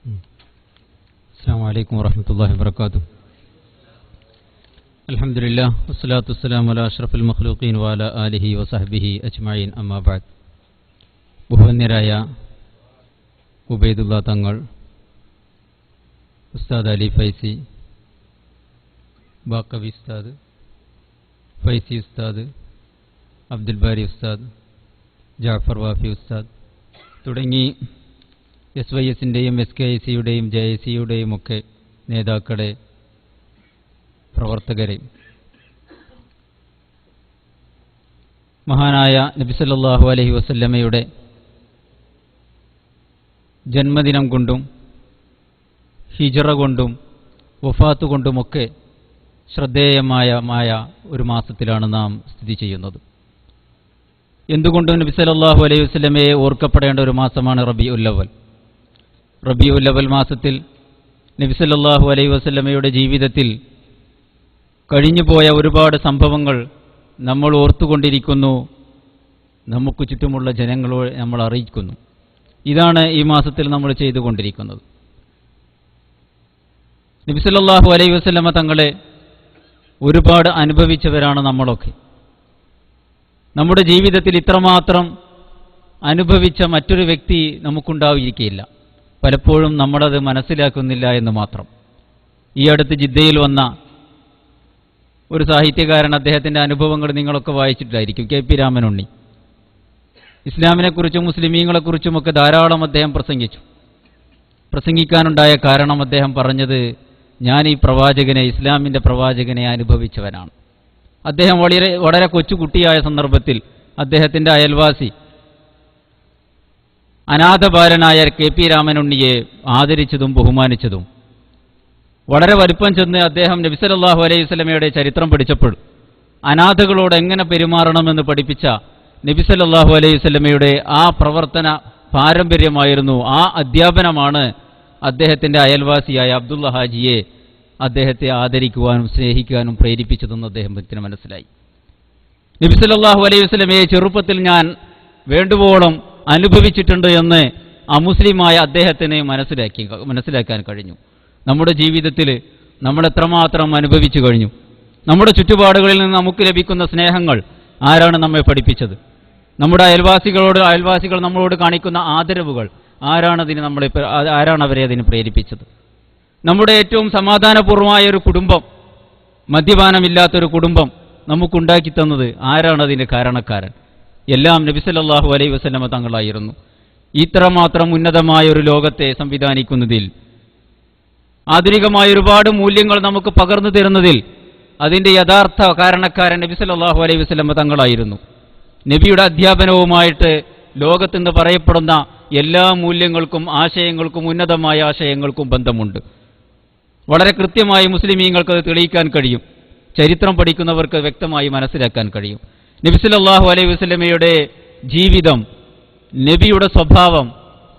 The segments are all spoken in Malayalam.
അസ്സലാമു അലൈക്കും വറഹ്മത്തുള്ളാഹി വബറകാതുഹു. അൽഹംദുലില്ലാഹ് വസ്സലാത്തു വസ്സലാമു അലാ അഷ്റഫിൽ മഖ്ലൂഖീൻ വഅലാ ആലിഹി വസഹ്ബിഹി അജ്മഈൻ. അമ്മാ ബഅദ്. ബഹുമാന്യരായ ഉബൈദുല്ലാ തങ്ങൾ, ഉസ്താദ് അലി ഫൈസി, ബാക്കവി ഉസ്താദ്, ഫൈസി ഉസ്താദ്, അബ്ദുൽ ബാരി ഉസ്താദ്, ജാഫർ വാഫി ഉസ്താദ് തുടങ്ങി SYSൻ്റെയും SKICയുടെയും JICയുടെയും ഒക്കെ നേതാക്കളെ, പ്രവർത്തകരെ, മഹാനായ നബി സല്ലല്ലാഹു അലൈഹി വസല്ലമയുടെ ജന്മദിനം കൊണ്ടും ഹിജ്റ കൊണ്ടും വഫാത്ത് കൊണ്ടുമൊക്കെ ശ്രദ്ധേയമായ ഒരു മാസത്തിലാണ് നാം സ്ഥിതി ചെയ്യുന്നത്. എന്തുകൊണ്ടും നബി സല്ലല്ലാഹു അലൈഹി വസല്ലമയെ ഓർക്കപ്പെടേണ്ട ഒരു മാസമാണ് റബീഉൽ അവ്വൽ. റബീഉൽ അവ്വൽ മാസത്തിൽ നബി സല്ലല്ലാഹു അലൈഹി വസല്ലമയുടെ ജീവിതത്തിൽ കഴിഞ്ഞുപോയ ഒരുപാട് സംഭവങ്ങൾ നമ്മൾ ഓർത്തുകൊണ്ടിരിക്കുന്നു, നമുക്ക് ചുറ്റുമുള്ള ജനങ്ങളോട് നമ്മൾ അറിയിക്കുന്നു. ഇതാണ് ഈ മാസത്തിൽ നമ്മൾ ചെയ്തുകൊണ്ടിരിക്കുന്നത്. നബി സല്ലല്ലാഹു അലൈഹി വസല്ലമ തങ്ങളെ ഒരുപാട് അനുഭവിച്ചവരാണ് നമ്മളൊക്കെ. നമ്മുടെ ജീവിതത്തിൽ ഇത്രമാത്രം അനുഭവിച്ച മറ്റൊരു വ്യക്തി നമുക്കുണ്ടായിരിക്കുകയില്ല. പലപ്പോഴും നമ്മളത് മനസ്സിലാക്കുന്നില്ല എന്ന് മാത്രം. ഈ അടുത്ത് ജിദ്ദയിൽ വന്ന ഒരു സാഹിത്യകാരൻ, അദ്ദേഹത്തിൻ്റെ അനുഭവങ്ങൾ നിങ്ങളൊക്കെ വായിച്ചിട്ടായിരിക്കും, KP രാമനുണ്ണി. ഇസ്ലാമിനെക്കുറിച്ചും മുസ്ലിമീങ്ങളെക്കുറിച്ചുമൊക്കെ ധാരാളം അദ്ദേഹം പ്രസംഗിച്ചു. പ്രസംഗിക്കാനുണ്ടായ കാരണം അദ്ദേഹം പറഞ്ഞത്, ഞാൻ ഈ പ്രവാചകനെ, ഇസ്ലാമിൻ്റെ പ്രവാചകനെ അനുഭവിച്ചവനാണ്. അദ്ദേഹം വളരെ കൊച്ചുകുട്ടിയായ സന്ദർഭത്തിൽ അദ്ദേഹത്തിൻ്റെ അയൽവാസി അനാഥബാലനായ KP രാമനുണ്ണിയെ ആദരിച്ചതും ബഹുമാനിച്ചതും, വളരെ വലിപ്പം ചെന്ന് അദ്ദേഹം നബി സല്ലല്ലാഹു അലൈഹി വസല്ലമയുടെ ചരിത്രം പഠിച്ചപ്പോൾ അനാഥകളോട് എങ്ങനെ പെരുമാറണമെന്ന് പഠിപ്പിച്ച നബി സല്ലല്ലാഹു അലൈഹി വസല്ലമയുടെ ആ പ്രവർത്തന പാരമ്പര്യമായിരുന്നു, ആ അധ്യാപനമാണ് അദ്ദേഹത്തിൻ്റെ അയൽവാസിയായ അബ്ദുള്ള ഹാജിയെ അദ്ദേഹത്തെ ആദരിക്കുവാനും സ്നേഹിക്കാനും പ്രേരിപ്പിച്ചതെന്ന് അദ്ദേഹത്തിന് മനസ്സിലായി. നബി സല്ലല്ലാഹു അലൈഹി വസല്ലമയെ ചെറുപ്പത്തിൽ ഞാൻ വേണ്ടുവോളം അനുഭവിച്ചിട്ടുണ്ട് എന്ന് അമുസ്ലിമായ അദ്ദേഹത്തിന് മനസ്സിലാക്കാൻ കഴിഞ്ഞു. നമ്മുടെ ജീവിതത്തിൽ നമ്മൾ എത്രമാത്രം അനുഭവിച്ചു കഴിഞ്ഞു. നമ്മുടെ ചുറ്റുപാടുകളിൽ നിന്ന് നമുക്ക് ലഭിക്കുന്ന സ്നേഹങ്ങൾ ആരാണ് നമ്മെ പഠിപ്പിച്ചത്? നമ്മുടെ അയൽവാസികൾ നമ്മളോട് കാണിക്കുന്ന ആദരവുകൾ ആരാണ് അവരെ അതിന് പ്രേരിപ്പിച്ചത്? നമ്മുടെ ഏറ്റവും സമാധാനപൂർവമായ ഒരു കുടുംബം, മദ്യപാനമില്ലാത്തൊരു കുടുംബം നമുക്കുണ്ടാക്കി തന്നത് ആരാണ് അതിൻ്റെ കാരണക്കാരൻ? എല്ലാം നബി സല്ലല്ലാഹു അലൈഹി വസല്ലമ തങ്ങളായിരുന്നു. ഇത്രമാത്രം ഉന്നതമായ ഒരു ലോകത്തെ സംവിധാനിക്കുന്നതിൽ, ആധുനികമായ ഒരുപാട് മൂല്യങ്ങൾ നമുക്ക് പകർന്നു തരുന്നതിൽ അതിൻ്റെ യഥാർത്ഥ കാരണക്കാരൻ നബി സല്ലല്ലാഹു അലൈഹി വസല്ലമ തങ്ങളായിരുന്നു. നബിയുടെ അധ്യാപനവുമായിട്ട് ലോകത്തെന്ന് പറയപ്പെടുന്ന എല്ലാ മൂല്യങ്ങൾക്കും ആശയങ്ങൾക്കും, ഉന്നതമായ ആശയങ്ങൾക്കും ബന്ധമുണ്ട്. വളരെ കൃത്യമായി മുസ്ലിമീങ്ങൾക്കത് തെളിയിക്കാൻ കഴിയും. ചരിത്രം പഠിക്കുന്നവർക്ക് വ്യക്തമായി മനസ്സിലാക്കാൻ കഴിയും. നബി സല്ലല്ലാഹു അലൈഹി വസല്ലമയുടെ ജീവിതം, നബിയുടെ സ്വഭാവം,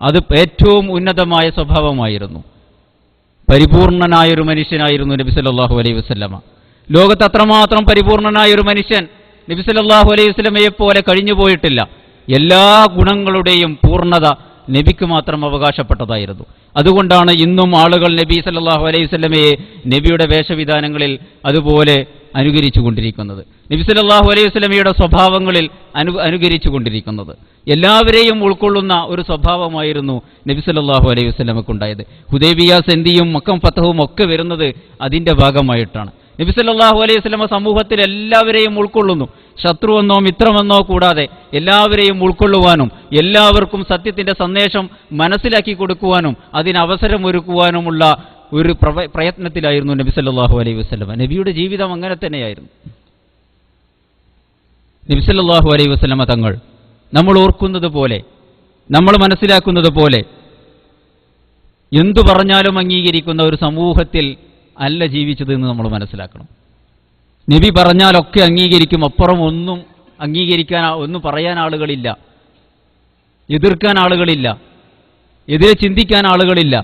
അത് ഏറ്റവും ഉന്നതമായ സ്വഭാവമായിരുന്നു. പരിപൂർണനായൊരു മനുഷ്യനായിരുന്നു നബി സല്ലല്ലാഹു അലൈഹി വസല്ലമ. ലോകത്ത് അത്രമാത്രം പരിപൂർണനായൊരു മനുഷ്യൻ നബി സല്ലല്ലാഹു അലൈഹി വസല്ലമയെ പോലെ കഴിഞ്ഞു പോയിട്ടില്ല. എല്ലാ ഗുണങ്ങളുടെയും പൂർണ്ണത നബിക്ക് മാത്രം അവകാശപ്പെട്ടതായിരുന്നു. അതുകൊണ്ടാണ് ഇന്നും ആളുകൾ നബി സല്ലല്ലാഹു അലൈഹി വസല്ലമയെ നബിയുടെ വേഷവിധാനങ്ങളിൽ അതുപോലെ അനുകരിച്ചു കൊണ്ടിരിക്കുന്നത്, നബി സല്ലല്ലാഹു അലൈഹി വസല്ലമയുടെ സ്വഭാവങ്ങളിൽ അനുകരിച്ചു കൊണ്ടിരിക്കുന്നത്. എല്ലാവരെയും ഉൾക്കൊള്ളുന്ന ഒരു സ്വഭാവമായിരുന്നു നബി സല്ലല്ലാഹു അലൈഹി വസല്ലമക്കുണ്ടായത്. ഹുദൈബിയ സന്ധിയും മക്കം ഫതഹും ഒക്കെ വരുന്നത് അതിൻ്റെ ഭാഗമായിട്ടാണ്. നബി സല്ലല്ലാഹു അലൈഹി വസല്ലമ സമൂഹത്തിൽ എല്ലാവരെയും ഉൾക്കൊള്ളുന്നു. ശത്രുവെന്നോ മിത്രമെന്നോ കൂടാതെ എല്ലാവരെയും ഉൾക്കൊള്ളുവാനും എല്ലാവർക്കും സത്യത്തിൻ്റെ സന്ദേശം മനസ്സിലാക്കി കൊടുക്കുവാനും അതിനവസരമൊരുക്കുവാനുമുള്ള ഒരു പ്രയത്നത്തിലായിരുന്നു നബി സല്ലല്ലാഹു അലൈഹി വസല്ലമ. നബിയുടെ ജീവിതം അങ്ങനെ തന്നെയായിരുന്നു. നബി സല്ലല്ലാഹു അലൈഹി വസല്ലമ തങ്ങൾ നമ്മൾ ഓർക്കുന്നത് പോലെ, നമ്മൾ മനസ്സിലാക്കുന്നത് പോലെ എന്തു പറഞ്ഞാലും അംഗീകരിക്കുന്ന ഒരു സമൂഹത്തിൽ അല്ല ജീവിച്ചതെന്ന് നമ്മൾ മനസ്സിലാക്കണം. നബി പറഞ്ഞാലൊക്കെ അംഗീകരിക്കും, അപ്പുറം ഒന്നും ഒന്നും പറയാൻ ആളുകളില്ല, എതിർക്കാൻ ആളുകളില്ല, എതിരെ ചിന്തിക്കാൻ ആളുകളില്ല.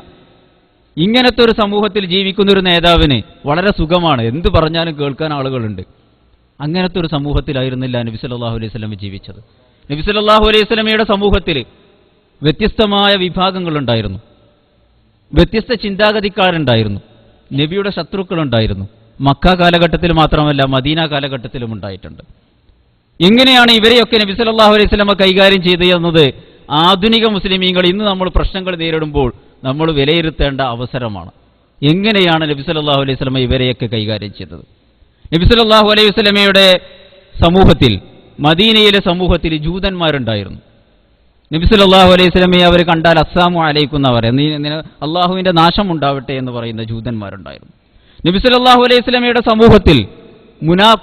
ഇങ്ങനത്തെ ഒരു സമൂഹത്തിൽ ജീവിക്കുന്ന ഒരു നേതാവിന് വളരെ സുഖമാണ്, എന്ത് പറഞ്ഞാലും കേൾക്കാൻ ആളുകളുണ്ട്. അങ്ങനത്തെ ഒരു സമൂഹത്തിലായിരുന്നില്ല നബി സല്ലല്ലാഹു അലൈഹി വസല്ലം ജീവിച്ചത്. നബി സല്ലല്ലാഹു അലൈഹി വസല്ലമയുടെ സമൂഹത്തിൽ വ്യത്യസ്തമായ വിഭാഗങ്ങളുണ്ടായിരുന്നു. വ്യത്യസ്ത ചിന്താഗതിക്കാരുണ്ടായിരുന്നു, നബിയുടെ ശത്രുക്കളുണ്ടായിരുന്നു. മക്ക കാലഘട്ടത്തിൽ മാത്രമല്ല, മദീന കാലഘട്ടത്തിലും ഉണ്ടായിട്ടുണ്ട്. എങ്ങനെയാണ് ഇവരെയൊക്കെ നബി സല്ലല്ലാഹു അലൈഹി വസല്ലമ കൈകാര്യം ചെയ്തത് എന്നത് ആധുനിക മുസ്ലിമീങ്ങൾ ഇന്ന് നമ്മൾ പ്രശ്നങ്ങൾ നേരിടുമ്പോൾ നമ്മൾ വിലയിരുത്തേണ്ട അവസരമാണ്. എങ്ങനെയാണ് നബി സല്ലല്ലാഹു അലൈഹി വസല്ലമ ഇവരെയൊക്കെ കൈകാര്യം ചെയ്തത്? നബി സല്ലല്ലാഹു അലൈഹി വസല്ലമയുടെ സമൂഹത്തിൽ, മദീനയിലെ സമൂഹത്തിൽ ജൂതന്മാരുണ്ടായിരുന്നു. നബി സല്ലല്ലാഹു അലൈഹി വസല്ലമയെ അവർ കണ്ടാൽ അസ്സലാമു അലൈക്കും എന്ന് പറയുന്നത്, അള്ളാഹുവിൻ്റെ നാശം ഉണ്ടാവട്ടെ എന്ന് പറയുന്ന ജൂതന്മാരുണ്ടായിരുന്നു. നബി സല്ലല്ലാഹു അലൈഹി വസല്ലമയുടെ സമൂഹത്തിൽ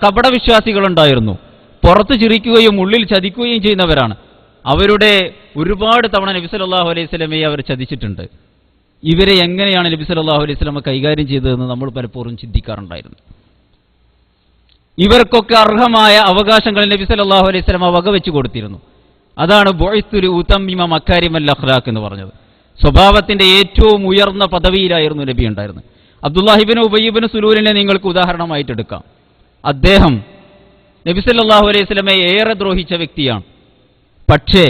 കപട വിശ്വാസികളുണ്ടായിരുന്നു. പുറത്ത് ചിരിക്കുകയും ഉള്ളിൽ ചതിക്കുകയും ചെയ്യുന്നവരാണ്. അവരുടെ ഒരുപാട് തവണ നബി സല്ലല്ലാഹു അലൈഹി വസല്ലമയെ അവർ ചതിച്ചിട്ടുണ്ട്. ഇവരെ എങ്ങനെയാണ് നബി സല്ലല്ലാഹു അലൈഹി വസല്ലമ കൈകാര്യം ചെയ്തതെന്ന് നമ്മൾ പലപ്പോഴും ചിന്തിക്കാറുണ്ടായിരുന്നു. ഇവർക്കൊക്കെ അർഹമായ അവകാശങ്ങൾ നബി സല്ലല്ലാഹു അലൈഹി വസല്ലമ വകവെച്ചു കൊടുത്തിരുന്നു. അതാണ് ബുഇസ്തു ലിഉതമ്മിമ മകാരിമൽ അഖ്ലാഖ് എന്ന് പറഞ്ഞത്. സ്വഭാവത്തിന്റെ ഏറ്റവും ഉയർന്ന പദവിയിലായിരുന്നു നബി ഉണ്ടായിരുന്നത്. അബ്ദുല്ലാഹി ഇബ്നു ഉബയ്യ് ഇബ്നു സുലൂലിനെ നിങ്ങൾക്ക് ഉദാഹരണമായിട്ട് എടുക്കാം. അദ്ദേഹം നബി സല്ലല്ലാഹു അലൈഹി വസല്ലമയെ ഏറെ ദ്രോഹിച്ച വ്യക്തിയാണ്. പക്ഷേ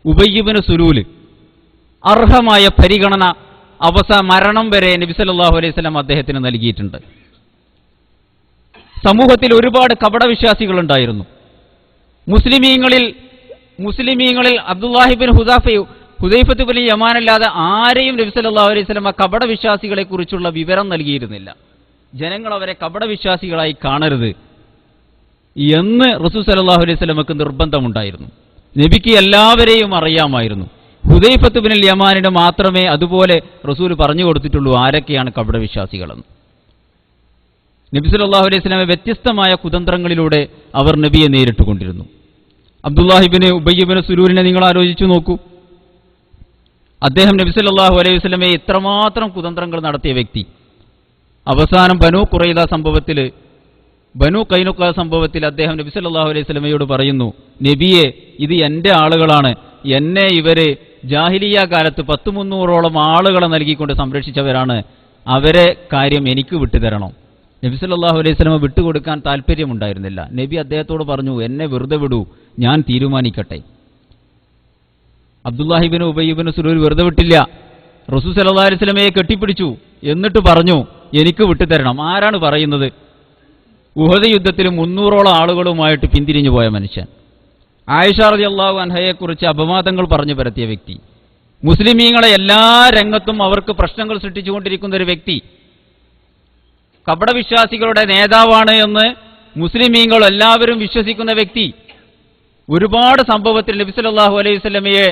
ഉബയ്യ് ഇബ്നു സുലൂല് അർഹമായ പരിഗണന മരണം വരെ നബി സല്ലല്ലാഹു അലൈഹി വസല്ലം അദ്ദേഹത്തിന് നൽകിയിട്ടുണ്ട്. സമൂഹത്തിൽ ഒരുപാട് കപടവിശ്വാസികളുണ്ടായിരുന്നു. മുസ്ലിമീങ്ങളിൽ അബ്ദുല്ലാഹി ഇബ്നു ഹുദൈഫത്ത് ഇബ്നു യമാൻ അല്ലാതെ ആരെയും നബി സല്ലല്ലാഹു അലൈഹി വസല്ലം കപടവിശ്വാസികളെ കുറിച്ചുള്ള വിവരം നൽകിയിരുന്നില്ല. ജനങ്ങൾ അവരെ കപടവിശ്വാസികളായി കാണരുത് എന്ന് റസൂൽ സല്ലല്ലാഹു അലൈഹി വസല്ലമക്ക് നിർബന്ധമുണ്ടായിരുന്നു. നബിക്ക് എല്ലാവരെയും അറിയാമായിരുന്നു. ഹുദൈഫത്ത് ഇബ്നു യമാനിന് മാത്രമേ അതുപോലെ റസൂൽ പറഞ്ഞു കൊടുത്തിട്ടുള്ളൂ ആരൊക്കെയാണ് കപടവിശ്വാസികളെന്ന്. നബി സല്ലല്ലാഹു അലൈഹി വസല്ലമയെ വ്യത്യസ്തമായ കുതന്ത്രങ്ങളിലൂടെ അവർ നബിയെ നേരിട്ടുകൊണ്ടിരുന്നു. അബ്ദുല്ലാഹി ഇബ്നു ഉബയ്യ് ഇബ്നു സുലൂലിനെ നിങ്ങൾ ആലോചിച്ചു നോക്കൂ. അദ്ദേഹം നബി സല്ലല്ലാഹു അലൈഹി വസല്ലമയെ എത്രമാത്രം കുതന്ത്രങ്ങൾ നടത്തിയ വ്യക്തി. അവസാനം ബനൂ ഖൈനുഖ സംഭവത്തിൽ അദ്ദേഹം നബി സല്ലല്ലാഹു അലൈഹി വസല്ലമയോട് പറയുന്നു, നബിയെ, ഇത് എൻ്റെ ആളുകളാണ്, എന്നെ ഇവര് ജാഹിലിയ കാലത്ത് 100-300ഓളം ആളുകളെ നൽകിക്കൊണ്ട് സംരക്ഷിച്ചവരാണ്, അവരെ കാര്യം എനിക്ക് വിട്ടുതരണം. നബി സല്ലല്ലാഹു അലൈഹി വസല്ലമ വിട്ടുകൊടുക്കാൻ താല്പര്യമുണ്ടായിരുന്നില്ല. നബി അദ്ദേഹത്തോട് പറഞ്ഞു, എന്നെ വെറുതെ വിടൂ, ഞാൻ തീരുമാനിക്കട്ടെ. അബ്ദുല്ലാഹി ഇബ്നു ഉബയ്യ് ഇബ്നു സുലൂൽ വെറുതെ വിട്ടില്ല. റസൂൽ സല്ലല്ലാഹു അലൈഹി വസല്ലമയെ കെട്ടിപ്പിടിച്ചു. എന്നിട്ട് പറഞ്ഞു, എനിക്ക് വിട്ടുതരണം. ആരാണ് പറയുന്നത്? ഉഹദ് യുദ്ധത്തിൽ 300ഓളം ആളുകളുമായിട്ട് പിന്തിരിഞ്ഞു പോയ മനുഷ്യൻ, ആയിഷ റളിയല്ലാഹു അൻഹയെക്കുറിച്ച് അപവാദങ്ങൾ പറഞ്ഞു പരത്തിയ വ്യക്തി, മുസ്ലിമീങ്ങളെ എല്ലാ രംഗത്തും അവർക്ക് പ്രശ്നങ്ങൾ സൃഷ്ടിച്ചുകൊണ്ടിരിക്കുന്ന ഒരു വ്യക്തി, കപടവിശ്വാസികളുടെ നേതാവാണ് എന്ന് മുസ്ലിമീങ്ങൾ എല്ലാവരും വിശ്വസിക്കുന്ന വ്യക്തി, ഒരുപാട് സംഭവത്തിൽ നബി സല്ലല്ലാഹു അലൈഹി വസല്ലമയെ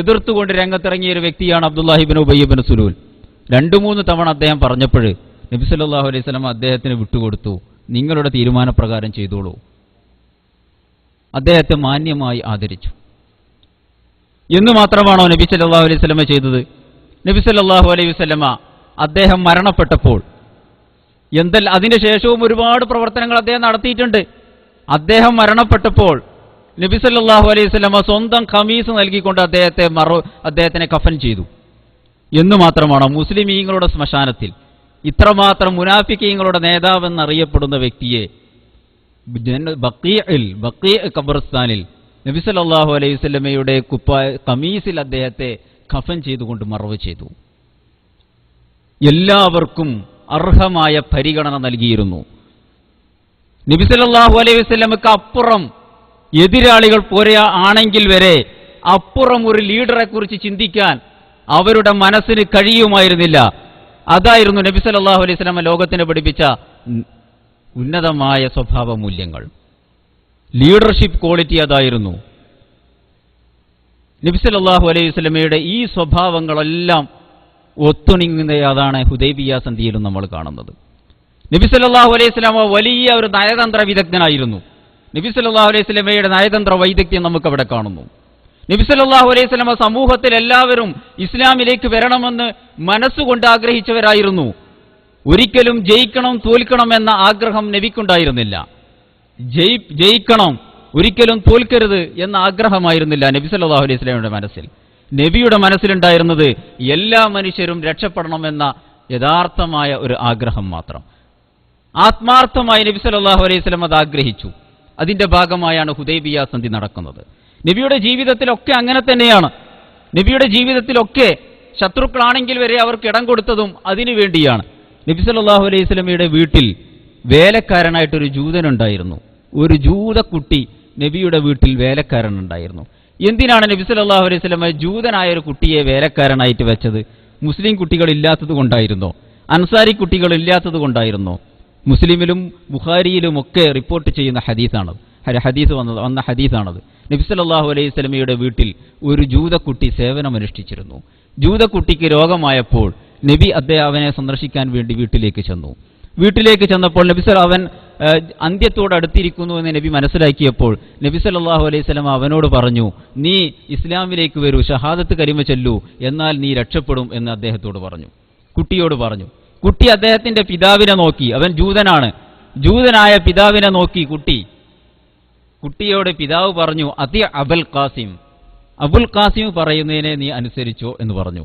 എതിർത്തുകൊണ്ട് രംഗത്തിറങ്ങിയ ഒരു വ്യക്തിയാണ് അബ്ദുല്ലാഹി ഇബ്നു ഉബയ്യ് ഇബ്നു സുലൂൽ. 2-3 തവണ അദ്ദേഹം പറഞ്ഞപ്പോൾ നബി സല്ലല്ലാഹു അലൈഹി വസല്ലമ അദ്ദേഹത്തിന് വിട്ടുകൊടുത്തു. നിങ്ങളുടെ തീരുമാനപ്രകാരം ചെയ്തോളൂ. അദ്ദേഹത്തെ മാന്യമായി ആദരിച്ചു. എന്ന് മാത്രമാണോ നബി സല്ലല്ലാഹു അലൈഹി വസല്ലമ ചെയ്തത്? നബി സല്ലല്ലാഹു അലൈഹി വസല്ലമ അദ്ദേഹം മരണപ്പെട്ടപ്പോൾ അതിന്റെ ശേഷവും ഒരുപാട് പ്രവർത്തനങ്ങൾ അദ്ദേഹം നടത്തിയിട്ടുണ്ട്. അദ്ദേഹം മരണപ്പെട്ടപ്പോൾ നബി സല്ലല്ലാഹു അലൈഹി വസല്ലമ സ്വന്തം ഖമീസ് നൽകിക്കൊണ്ട് അദ്ദേഹത്തിനെ കഫൻ ചെയ്തു. എന്ന് മാത്രമാണോ മുസ്ലിമീങ്ങളുടെ ശ്മശാനത്തിൽ ഇത്രമാത്രം മുനാഫിക്കീങ്ങളുടെ നേതാവെന്നറിയപ്പെടുന്ന വ്യക്തിയെ ബഖീ ഖബർസ്ഥാനിൽ നബി സല്ലല്ലാഹു അലൈഹി വസല്ലമയുടെ ഖമീസിൽ അദ്ദേഹത്തെ കഫൻ ചെയ്തുകൊണ്ട് മറവ് ചെയ്തു. എല്ലാവർക്കും അർഹമായ പരിഗണന നൽകിയിരുന്നു. നബി സല്ലല്ലാഹു അലൈഹി വസല്ലമക്ക് അപ്പുറം എതിരാളികൾ ആണെങ്കിൽ വരെ അപ്പുറം ഒരു ലീഡറെ കുറിച്ച് ചിന്തിക്കാൻ അവരുടെ മനസ്സിന് കഴിയുമായിരുന്നില്ല. അതായിരുന്നു നബി സല്ലല്ലാഹു അലൈഹി വസല്ലമ ലോകത്തിന് പഠിപ്പിച്ച ഉന്നതമായ സ്വഭാവ മൂല്യങ്ങൾ. ലീഡർഷിപ്പ് ക്വാളിറ്റി അതായിരുന്നു. നബി സല്ലല്ലാഹു അലൈഹി വസല്ലമയുടെ ഈ സ്വഭാവങ്ങളെല്ലാം ഒത്തുണിങ്ങുന്നതാണ് ഹുദൈബിയ സന്ധിയിലും നമ്മൾ കാണുന്നത്. നബി സല്ലല്ലാഹു അലൈഹി വസല്ലമ വലിയ ഒരു നയതന്ത്ര വിദഗ്ധനായിരുന്നു. നബി സല്ലല്ലാഹു അലൈഹി വസല്ലമയുടെ നയതന്ത്ര വൈദഗ്ധ്യം നമുക്ക് അവിടെ കാണുന്നു. നബി സല്ലല്ലാഹു അലൈഹി വസല്ലമ സമൂഹത്തിൽ എല്ലാവരും ഇസ്ലാമിലേക്ക് വരണമെന്ന് മനസ്സുകൊണ്ട് ആഗ്രഹിച്ചവരായിരുന്നു. ഒരിക്കലും ജയിക്കണം തോൽക്കണം എന്ന ആഗ്രഹം നബിക്കുണ്ടായിരുന്നില്ല. ജയിക്കണം, ഒരിക്കലും തോൽക്കരുത് എന്ന ആഗ്രഹമായിരുന്നില്ല നബി സല്ലല്ലാഹു അലൈഹി വസല്ലമയുടെ മനസ്സിൽ. നബിയുടെ മനസ്സിലുണ്ടായിരുന്നത് എല്ലാ മനുഷ്യരും രക്ഷപ്പെടണമെന്ന യഥാർത്ഥമായ ഒരു ആഗ്രഹം മാത്രം. ആത്മാർത്ഥമായി നബി സല്ലല്ലാഹു അലൈഹി വസല്ലം അത് ആഗ്രഹിച്ചു. അതിന്റെ ഭാഗമായാണ് ഹുദൈബിയ സന്ധി നടക്കുന്നത്. നബിയുടെ ജീവിതത്തിലൊക്കെ അങ്ങനെ തന്നെയാണ്. നബിയുടെ ജീവിതത്തിലൊക്കെ ശത്രുക്കളാണെങ്കിൽ വരെ അവർക്ക് ഇടം കൊടുത്തതും അതിനു വേണ്ടിയാണ്. നബി സല്ലല്ലാഹു അലൈഹി വസല്ലമയുടെ വീട്ടിൽ വേലക്കാരനായിട്ടൊരു ജൂതനുണ്ടായിരുന്നു. ഒരു ജൂതക്കുട്ടി നബിയുടെ വീട്ടിൽ വേലക്കാരനുണ്ടായിരുന്നു. എന്തിനാണ് നബി സല്ലല്ലാഹു അലൈഹി വസല്ലമ ജൂതനായ ഒരു കുട്ടിയെ വേലക്കാരനായിട്ട് വെച്ചത്? മുസ്ലിം കുട്ടികൾ ഇല്ലാത്തത് കൊണ്ടായിരുന്നോ? അൻസാരി കുട്ടികൾ ഇല്ലാത്തത് കൊണ്ടായിരുന്നോ? മുസ്ലിമിലും ബുഖാരിയിലുമൊക്കെ റിപ്പോർട്ട് ചെയ്യുന്ന വന്ന ഹദീസാണത്. നബി സല്ലല്ലാഹു അലൈഹി വസല്ലമയുടെ വീട്ടിൽ ഒരു ജൂതക്കുട്ടി സേവനമനുഷ്ഠിച്ചിരുന്നു. ജൂതക്കുട്ടിക്ക് രോഗമായപ്പോൾ നബി അവനെ സന്ദർശിക്കാൻ വേണ്ടി വീട്ടിലേക്ക് ചെന്നപ്പോൾ അവൻ അന്ത്യത്തോടടുത്തിരിക്കുന്നു എന്ന് നബി മനസ്സിലാക്കിയപ്പോൾ നബി സല്ലല്ലാഹു അലൈഹി വസല്ലം അവനോട് പറഞ്ഞു, നീ ഇസ്ലാമിലേക്ക് വരൂ, ഷഹാദത്ത് കലിമ ചൊല്ലൂ, എന്നാൽ നീ രക്ഷപ്പെടും എന്ന് കുട്ടിയോട് പറഞ്ഞു. കുട്ടി അദ്ദേഹത്തിന്റെ പിതാവിനെ നോക്കി. അവൻ ജൂതനായ പിതാവിനെ നോക്കി കുട്ടിയോട് പിതാവ് പറഞ്ഞു, അതി അബുൽ ഖാസിം പറയുന്നതിനെ നീ അനുസരിച്ചോ എന്ന് പറഞ്ഞു.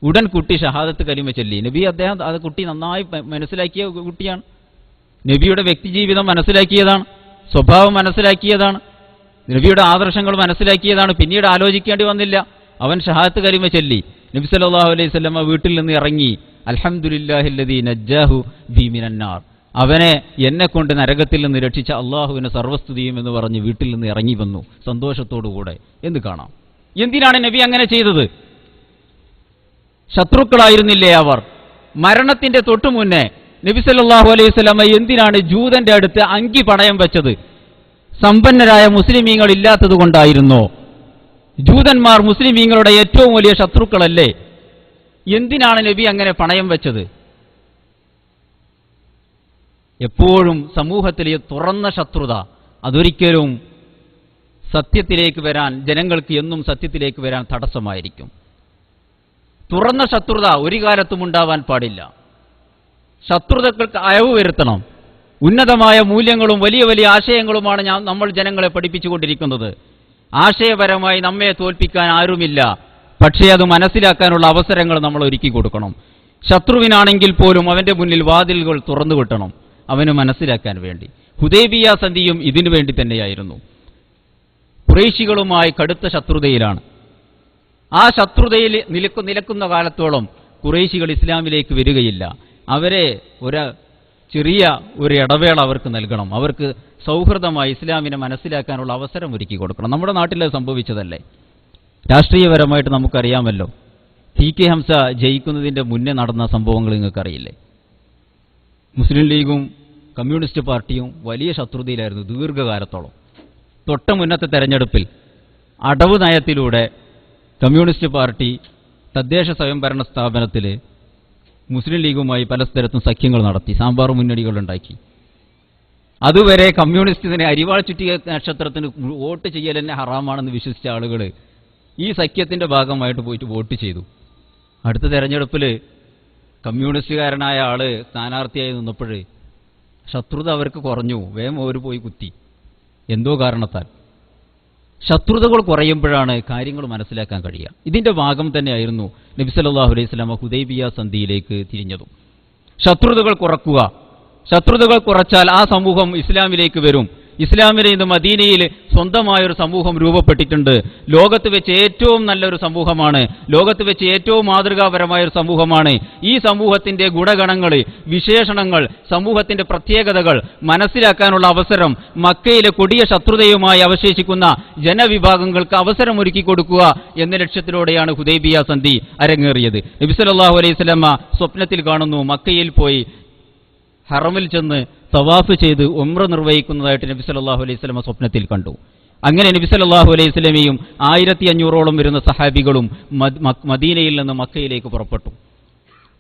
ഉടൻ കുട്ടി ഷഹാദത്ത് കലിമ ചൊല്ലി. നബി അത് കുട്ടി നന്നായി മനസ്സിലാക്കിയ കുട്ടിയാണ്. നബിയുടെ വ്യക്തിജീവിതം മനസ്സിലാക്കിയതാണ്, സ്വഭാവം മനസ്സിലാക്കിയതാണ്, നബിയുടെ ആദർശങ്ങൾ മനസ്സിലാക്കിയതാണ്. പിന്നീട് ആലോചിക്കേണ്ടി വന്നില്ല. അവൻ ഷഹാദത്ത് കലിമ ചൊല്ലി. നബി സല്ലല്ലാഹു അലൈഹി വസല്ലം വീട്ടിൽ നിന്ന് ഇറങ്ങി, അൽഹംദുലില്ലാഹില്ലദീ നജ്ജാഹു ബി മിനന്നാർ, അവനെ എന്നെക്കൊണ്ട് നരകത്തിൽ നിന്ന് രക്ഷിച്ച അള്ളാഹുവിന് സർവസ്തുതിയും എന്ന് പറഞ്ഞ് വീട്ടിൽ നിന്ന് ഇറങ്ങി വന്നു സന്തോഷത്തോടുകൂടെ എന്ന് കാണാം. എന്തിനാണ് നബി അങ്ങനെ ചെയ്തത്? ശത്രുക്കളായിരുന്നില്ലേ അവർ? മരണത്തിന്റെ തൊട്ടു മുന്നേ നബി സല്ലല്ലാഹു അലൈഹി വസല്ലം എന്തിനാണ് ജൂതന്റെ അടുത്ത് അങ്കി പണയം വെച്ചത്? സമ്പന്നരായ മുസ്ലിമീങ്ങൾ ഇല്ലാത്തത് കൊണ്ടായിരുന്നോ? ജൂതന്മാർ മുസ്ലിമീങ്ങളുടെ ഏറ്റവും വലിയ ശത്രുക്കളല്ലേ? എന്തിനാണ് നബി അങ്ങനെ പണയം വെച്ചത്? എപ്പോഴും സമൂഹത്തിലെ തുറന്ന ശത്രുത അതൊരിക്കലും സത്യത്തിലേക്ക് വരാൻ, ജനങ്ങൾക്ക് എന്നും സത്യത്തിലേക്ക് വരാൻ തടസ്സമായിരിക്കും. തുറന്ന ശത്രുത ഒരു കാലത്തും ഉണ്ടാവാൻ പാടില്ല. ശത്രുതകൾക്ക് അയവ് വരുത്തണം. ഉന്നതമായ മൂല്യങ്ങളും വലിയ വലിയ ആശയങ്ങളുമാണ് നമ്മൾ ജനങ്ങളെ പഠിപ്പിച്ചുകൊണ്ടിരിക്കുന്നത്. ആശയപരമായി നമ്മെ തോൽപ്പിക്കാൻ ആരുമില്ല. പക്ഷേ അത് മനസ്സിലാക്കാനുള്ള അവസരങ്ങൾ നമ്മൾ ഒരുക്കി കൊടുക്കണം. ശത്രുവിനാണെങ്കിൽ പോലും അവന്റെ മുന്നിൽ വാതിലുകൾ തുറന്നു വിട്ടണം, അവന് മനസ്സിലാക്കാൻ വേണ്ടി. ഹുദൈബിയ സന്ധിയും ഇതിനു വേണ്ടി തന്നെയായിരുന്നു. ഖുറൈശികളുമായി കടുത്ത ശത്രുതയിലാണ്. ആ ശത്രുതയിൽ നിലക്കുന്ന കാലത്തോളം ഖുറൈശികൾ ഇസ്ലാമിലേക്ക് വരികയില്ല. അവരെ ചെറിയ ഒരു ഇടവേള അവർക്ക് നൽകണം. അവർക്ക് സൗഹൃദമായി ഇസ്ലാമിനെ മനസ്സിലാക്കാനുള്ള അവസരം ഒരുക്കി കൊടുക്കണം. നമ്മുടെ നാട്ടിൽ സംഭവിച്ചതല്ലേ? രാഷ്ട്രീയപരമായിട്ട് നമുക്കറിയാമല്ലോ. ടി.കെ. ഹംസ ജയിക്കുന്നതിൻ്റെ മുന്നേ നടന്ന സംഭവങ്ങൾ നിങ്ങൾക്കറിയില്ലേ? മുസ്ലിം ലീഗും കമ്മ്യൂണിസ്റ്റ് പാർട്ടിയും വലിയ ശത്രുതയിലായിരുന്നു ദീർഘകാലത്തോളം. തൊട്ട മുന്നത്തെ തെരഞ്ഞെടുപ്പിൽ അടവ് നയത്തിലൂടെ കമ്മ്യൂണിസ്റ്റ് പാർട്ടി തദ്ദേശ സ്വയംഭരണ സ്ഥാപനത്തിൽ മുസ്ലിം ലീഗുമായി പല സ്ഥലത്തും സഖ്യങ്ങൾ നടത്തി, സാമ്പാർ മുന്നണികളുണ്ടാക്കി. അതുവരെ കമ്മ്യൂണിസ്റ്റിനെ അരിവാൾ ചുറ്റിയ നക്ഷത്രത്തിന് വോട്ട് ചെയ്യൽ തന്നെ ഹറാമാണെന്ന് വിശ്വസിച്ച ആളുകൾ ഈ സഖ്യത്തിൻ്റെ ഭാഗമായിട്ട് പോയിട്ട് വോട്ട് ചെയ്തു. അടുത്ത തെരഞ്ഞെടുപ്പിൽ കമ്മ്യൂണിസ്റ്റുകാരനായ ആള് സ്ഥാനാർത്ഥിയായി നിന്നപ്പോൾ ശത്രുത അവർക്ക് കുറഞ്ഞു. വേഗം അവർ പോയി കുത്തി. എന്തോ കാരണത്താൽ ശത്രുതകൾ കുറയുമ്പോഴാണ് കാര്യങ്ങൾ മനസ്സിലാക്കാൻ കഴിയുക. ഇതിൻ്റെ ഭാഗം തന്നെയായിരുന്നു നബി സല്ലല്ലാഹു അലൈഹി വസല്ലം ഹുദൈബിയ സന്ധിയിലേക്ക് തിരിഞ്ഞതും. ശത്രുതകൾ കുറക്കുക. ശത്രുതകൾ കുറച്ചാൽ ആ സമൂഹം ഇസ്ലാമിലേക്ക് വരും. ഇസ്ലാമിലെ ഇന്ന് മദീനയിൽ സ്വന്തമായൊരു സമൂഹം രൂപപ്പെട്ടിട്ടുണ്ട്. ലോകത്ത് വെച്ച് ഏറ്റവും നല്ലൊരു സമൂഹമാണ്, ലോകത്ത് വെച്ച് ഏറ്റവും മാതൃകാപരമായൊരു സമൂഹമാണ്. ഈ സമൂഹത്തിന്റെ ഗുണഗണങ്ങൾ, വിശേഷണങ്ങൾ, സമൂഹത്തിന്റെ പ്രത്യേകതകൾ മനസ്സിലാക്കാനുള്ള അവസരം മക്കയിലെ കൊടിയ ശത്രുതയുമായി അവശേഷിക്കുന്ന ജനവിഭാഗങ്ങൾക്ക് അവസരമൊരുക്കി കൊടുക്കുക എന്ന ലക്ഷ്യത്തിലൂടെയാണ് ഹുദൈബിയ സന്ധി അരങ്ങേറിയത്. നബി സല്ലല്ലാഹു അലൈഹി വസല്ലം സ്വപ്നത്തിൽ കാണുന്നു, മക്കയിൽ പോയി ഹറമിൽ ചെന്ന് തവാഫ് ചെയ്ത് ഉംറ നിർവഹിക്കുന്നതായിട്ട് നബി സല്ലല്ലാഹു അലൈഹി വസല്ലം സ്വപ്നത്തിൽ കണ്ടു. അങ്ങനെ നബി സല്ലല്ലാഹു അലൈഹി വസല്ലമയും 1500ഓളം വരുന്ന സഹാബികളും മദീനയിൽ നിന്ന് മക്കയിലേക്ക് പുറപ്പെട്ടു.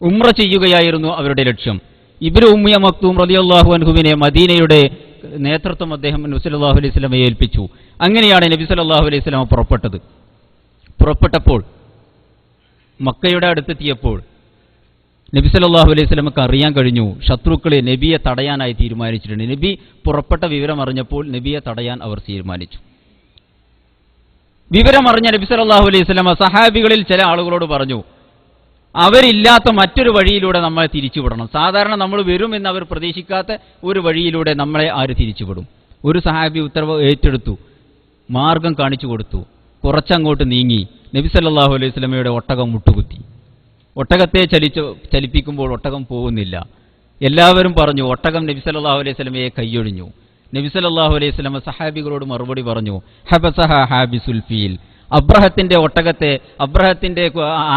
ഉംറ ചെയ്യുകയായിരുന്നു അവരുടെ ലക്ഷ്യം. ഇബ്നു ഉമ്മിയ മക്തൂം റളിയല്ലാഹു അൻഹുവിനെ മദീനയുടെ നേതൃത്വം അദ്ദേഹം നബി സല്ലല്ലാഹു അലൈഹി വസല്ലമയെ ഏൽപ്പിച്ചു. അങ്ങനെയാണ് നബി സല്ലല്ലാഹു അലൈഹി വസല്ലം പുറപ്പെട്ടപ്പോൾ മക്കയുടെ അടുത്തെത്തിയപ്പോൾ നബി സല്ലല്ലാഹു അലൈഹി വസല്ലമക്ക് അറിയാൻ കഴിഞ്ഞു, ശത്രുക്കളെ നബിയെ തടയാനായി തീരുമാനിച്ചിട്ടുണ്ട്. നബി പുറപ്പെട്ട വിവരം അറിഞ്ഞപ്പോൾ നബിയെ തടയാൻ അവർ തീരുമാനിച്ചു. വിവരമറിഞ്ഞ നബി സല്ലല്ലാഹു അലൈഹി വസല്ലം സഹാബികളിൽ ചില ആളുകളോട് പറഞ്ഞു, അവരില്ലാത്ത മറ്റൊരു വഴിയിലൂടെ നമ്മളെ തിരിച്ചുവിടണം. സാധാരണ നമ്മൾ വരുമെന്ന് അവർ പ്രതീക്ഷിക്കാത്ത ഒരു വഴിയിലൂടെ നമ്മളെ ആര് തിരിച്ചുവിടും? ഒരു സഹാബി ഉത്തരവ് ഏറ്റെടുത്തു, മാർഗം കാണിച്ചു കൊടുത്തു. കുറച്ചങ്ങോട്ട് നീങ്ങി നബി സല്ലല്ലാഹു അലൈഹി വസല്ലമയുടെ ഒട്ടകം മുട്ടുകുത്തി. ഒട്ടകത്തെ ചലിപ്പിക്കുമ്പോൾ ഒട്ടകം പോകുന്നില്ല. എല്ലാവരും പറഞ്ഞു ഒട്ടകം നബി സല്ലല്ലാഹു അലൈഹി വസല്ലമയെ കൈയൊഴിഞ്ഞു. നബി സല്ലല്ലാഹു അലൈഹി വസല്ലമ സഹാബികളോട് മറുപടി പറഞ്ഞു, ഹബസഹ ഹാബിസുൽ ഫീൽ. അബ്രഹത്തിന്റെ ഒട്ടകത്തെ, അബ്രഹത്തിന്റെ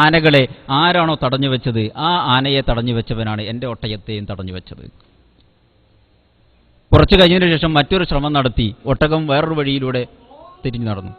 ആനകളെ ആരാണോ തടഞ്ഞു വെച്ചത്, ആ ആനയെ തടഞ്ഞു വെച്ചവനാണ് എൻ്റെ ഒട്ടകത്തെയും തടഞ്ഞു വെച്ചത്. കുറച്ചു കഴിഞ്ഞതിന് ശേഷം മറ്റൊരു ശ്രമം നടത്തി. ഒട്ടകം വേറൊരു വഴിയിലൂടെ തിരിഞ്ഞു നടന്നു.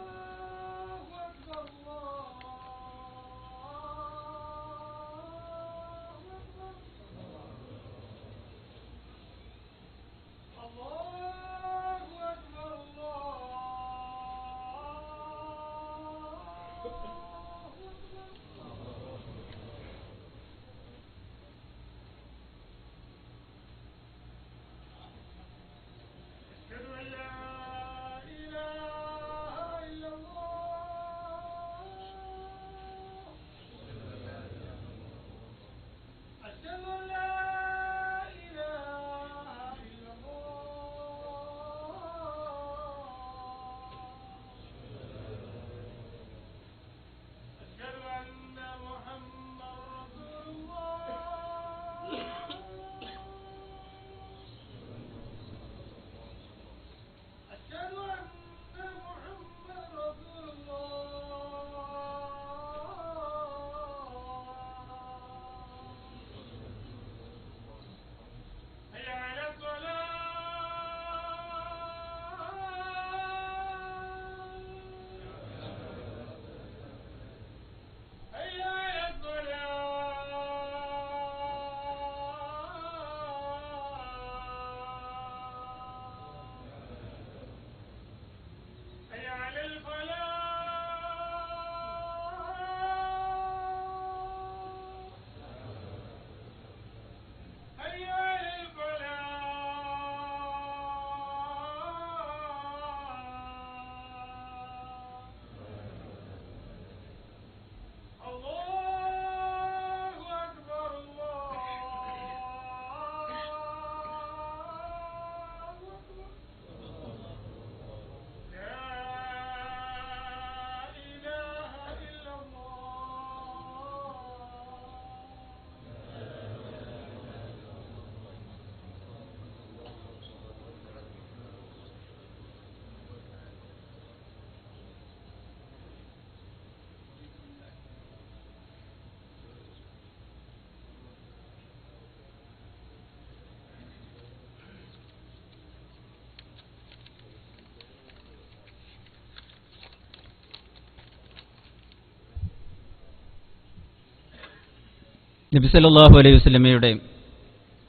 നബി സല്ലല്ലാഹു അലൈഹി വസല്ലമയുടെ